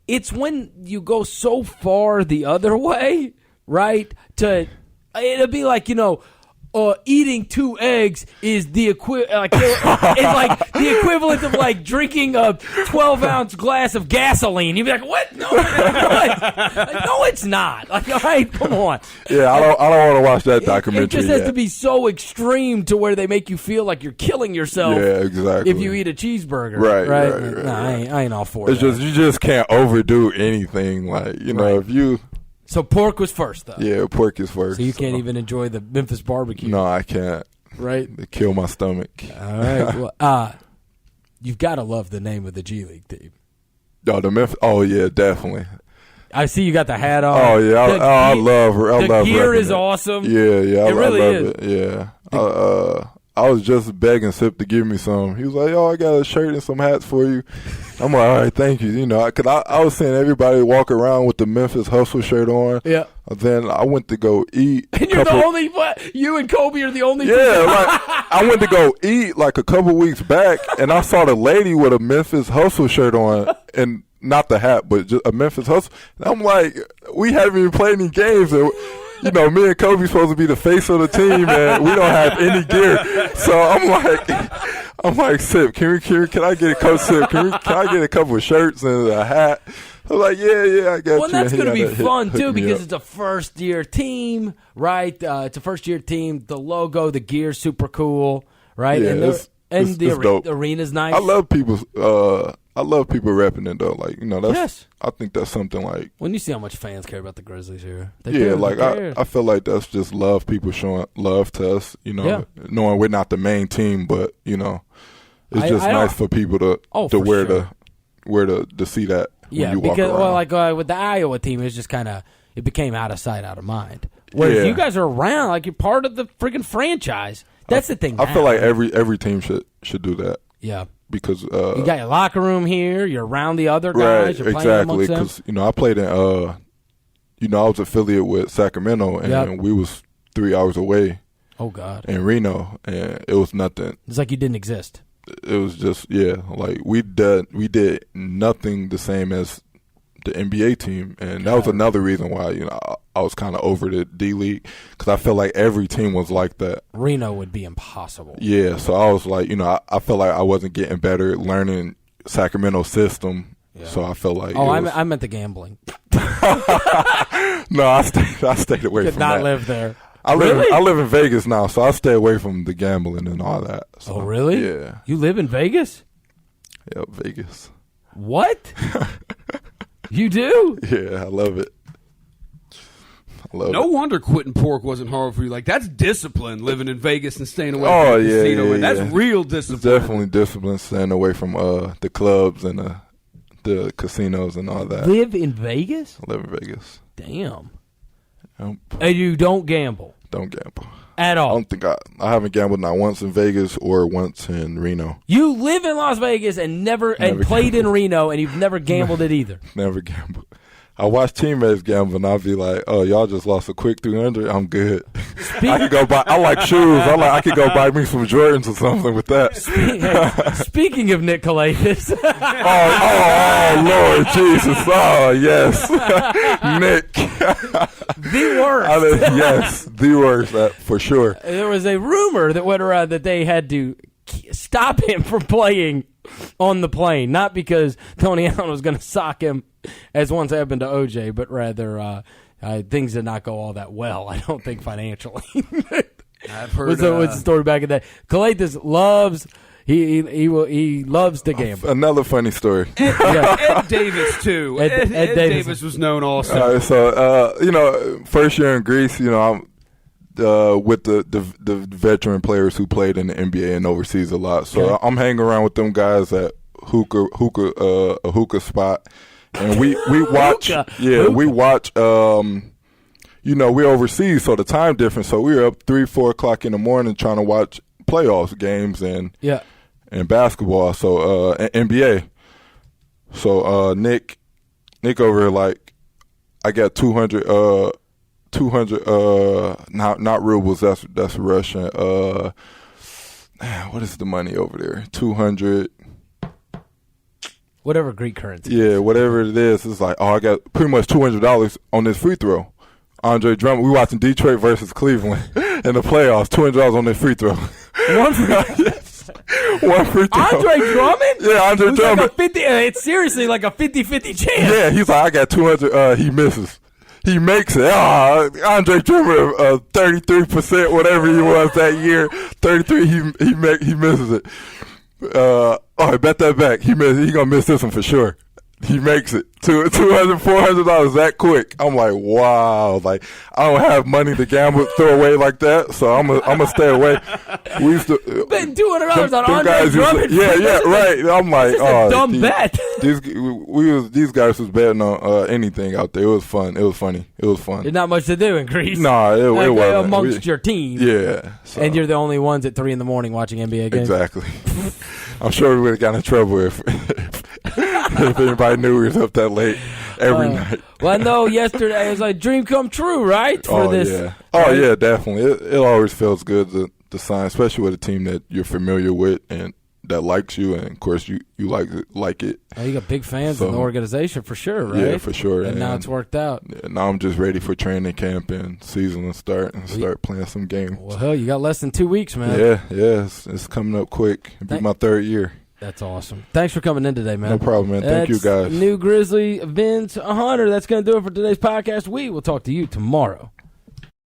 It's when you go so far the other way, right? It'll be like, eating 2 eggs is the equivalent of like drinking a 12-ounce glass of gasoline. You'd be like, "What? No, no, it's not." Like, all right, come on. Yeah, I don't want to watch that documentary. It just has to be so extreme to where they make you feel like you're killing yourself. Yeah, exactly. If you eat a cheeseburger, right. No, I ain't all for it's that. Just you just can't overdo anything. Like if you. So pork was first, though. Yeah, pork is first. So you can't even enjoy the Memphis barbecue. No, I can't. Right? They kill my stomach. All right. Well, you've got to love the name of the G League team. Oh, the Memphis. Oh, yeah, definitely. I see you got the hat on. Oh, yeah. I love her. The gear is awesome. Yeah. It really I love is. it. Yeah. I was just begging Sip to give me some. He was like, "Oh, I got a shirt and some hats for you." I'm like, "All right, thank you." Because I was seeing everybody walk around with the Memphis Hustle shirt on. Yeah. Then I went to go eat. And you're the only. You and Kobe are the only. Yeah, I went to go eat like a couple weeks back, and I saw the lady with a Memphis Hustle shirt on, and not the hat, but just a Memphis Hustle. And I'm like, we haven't even played any games. And, me and Kobe supposed to be the face of the team, and we don't have any gear. So I'm like, Sip, can I get a Coach Sip? Can I get a couple of shirts and a hat? I'm like, yeah, I got you. Well, that's going to be fun, too, because up. it's a first-year team, right? It's a first-year team. The logo, the gear's super cool, right? Yeah, and it's dope. The arena's nice. I love people repping it, though. Like, that's, yes. I think that's something like. When you see how much fans care about the Grizzlies here. I feel like that's just love, people showing love to us, knowing we're not the main team, but, it's just nice for people to see that. Yeah, when you walk because with the Iowa team, it's just kind of it became out of sight, out of mind. Whereas you guys are around, like you're part of the freaking franchise. That's the thing. I feel like every team should do do that. Yeah, because you got your locker room here. You're around the other guys. Right, you're playing exactly. Because I played in I was affiliate with Sacramento, and we was 3 hours away. Oh God. In Reno, and it was nothing. It's like you didn't exist. It was just like we did nothing the same as the NBA team, and that was another reason why I was kind of over the D League, because I felt like every team was like that. Reno would be impossible. Yeah, so I was like, I felt like I wasn't getting better at learning Sacramento system. Yeah. So I felt like I meant the gambling. No, I stayed away from that. Could not live there. I live in Vegas now, so I stay away from the gambling and all that. So, oh, really? Yeah. You live in Vegas? Yep, Vegas. What? You do? Yeah, I love it. No wonder quitting pork wasn't hard for you. Like, that's discipline, living in Vegas and staying away from the casino. Yeah, and that's real discipline. It's definitely discipline, staying away from the clubs and the casinos and all that. Live in Vegas? I live in Vegas. Damn. Yep. And you don't gamble? Don't gamble. At all? I don't think I haven't gambled not once in Vegas or once in Reno. You live in Las Vegas and never played in Reno, and you've never gambled it either? Never gambled. I watch teammates gamble, and I'll be like, "Oh, y'all just lost a quick 300. I'm good. I could go buy. I like shoes. I could go buy me some Jordans or something with that." Speaking of Nick Kalatis. oh, Lord Jesus! Oh, yes, Nick. The worst. Yes, the worst for sure. There was a rumor that went around that they had to stop him from playing on the plane, not because Tony Allen was going to sock him, as once happened to OJ, but rather things did not go all that well, I don't think, financially. I've heard. What's the story back in the day? Kalatis loves he loves to gamble. Another funny story. Ed Davis too. Ed Davis was known also. All right, so first year in Greece, I'm with the veteran players who played in the NBA and overseas a lot. So I'm hanging around with them guys at a hookah spot, and we watch. We watch. We're overseas, so the time difference. So we were up 3-4 o'clock in the morning trying to watch playoffs games and basketball. So NBA. So Nick over here, like, I got $200 200. Not rubles. That's Russian. What is the money over there? 200. Whatever Greek currency. Yeah, whatever it is. It's like, I got pretty much $200 on this free throw. Andre Drummond. We watching Detroit versus Cleveland in the playoffs. $200 on this free throw. One free throw. Andre Drummond? Yeah, Andre Drummond. Like 50, it's seriously like a 50-50 chance. Yeah, he's like, I got 200. He misses. He makes it. Andre Drummond, 33%, whatever he was that year. 33. He misses it. Bet that back. He gonna miss this one for sure. He makes it. $200, $400 that quick. I'm like, wow. Like, I don't have money to gamble, throw away like that, so I'm gonna stay away. We used to bet $200 on Andre Drummond. Yeah, right. I'm like, a dumb bet. These guys was betting on anything out there. It was fun. It was funny. It was fun. There's not much to do in Greece. Nah, it wasn't. Amongst your team. Yeah. So. And you're the only ones at 3 a.m. watching NBA games. Exactly. I'm sure we would have gotten in trouble if anybody knew we was up that late every night. Well, I know yesterday it was like dream come true, right? Yeah. Right? Yeah, definitely. It always feels good to sign, especially with a team that you're familiar with and that likes you, and of course you like it. Oh, you got big fans in the organization for sure, right? Yeah, for sure. And now it's worked out. Yeah, now I'm just ready for training camp and season to start playing some games. Well, hell, you got less than 2 weeks, man. Yeah, it's coming up quick. It'll be my third year. That's awesome. Thanks for coming in today, man. No problem, man. Thank you, guys. New Grizzly Vince Hunter. That's going to do it for today's podcast. We will talk to you tomorrow.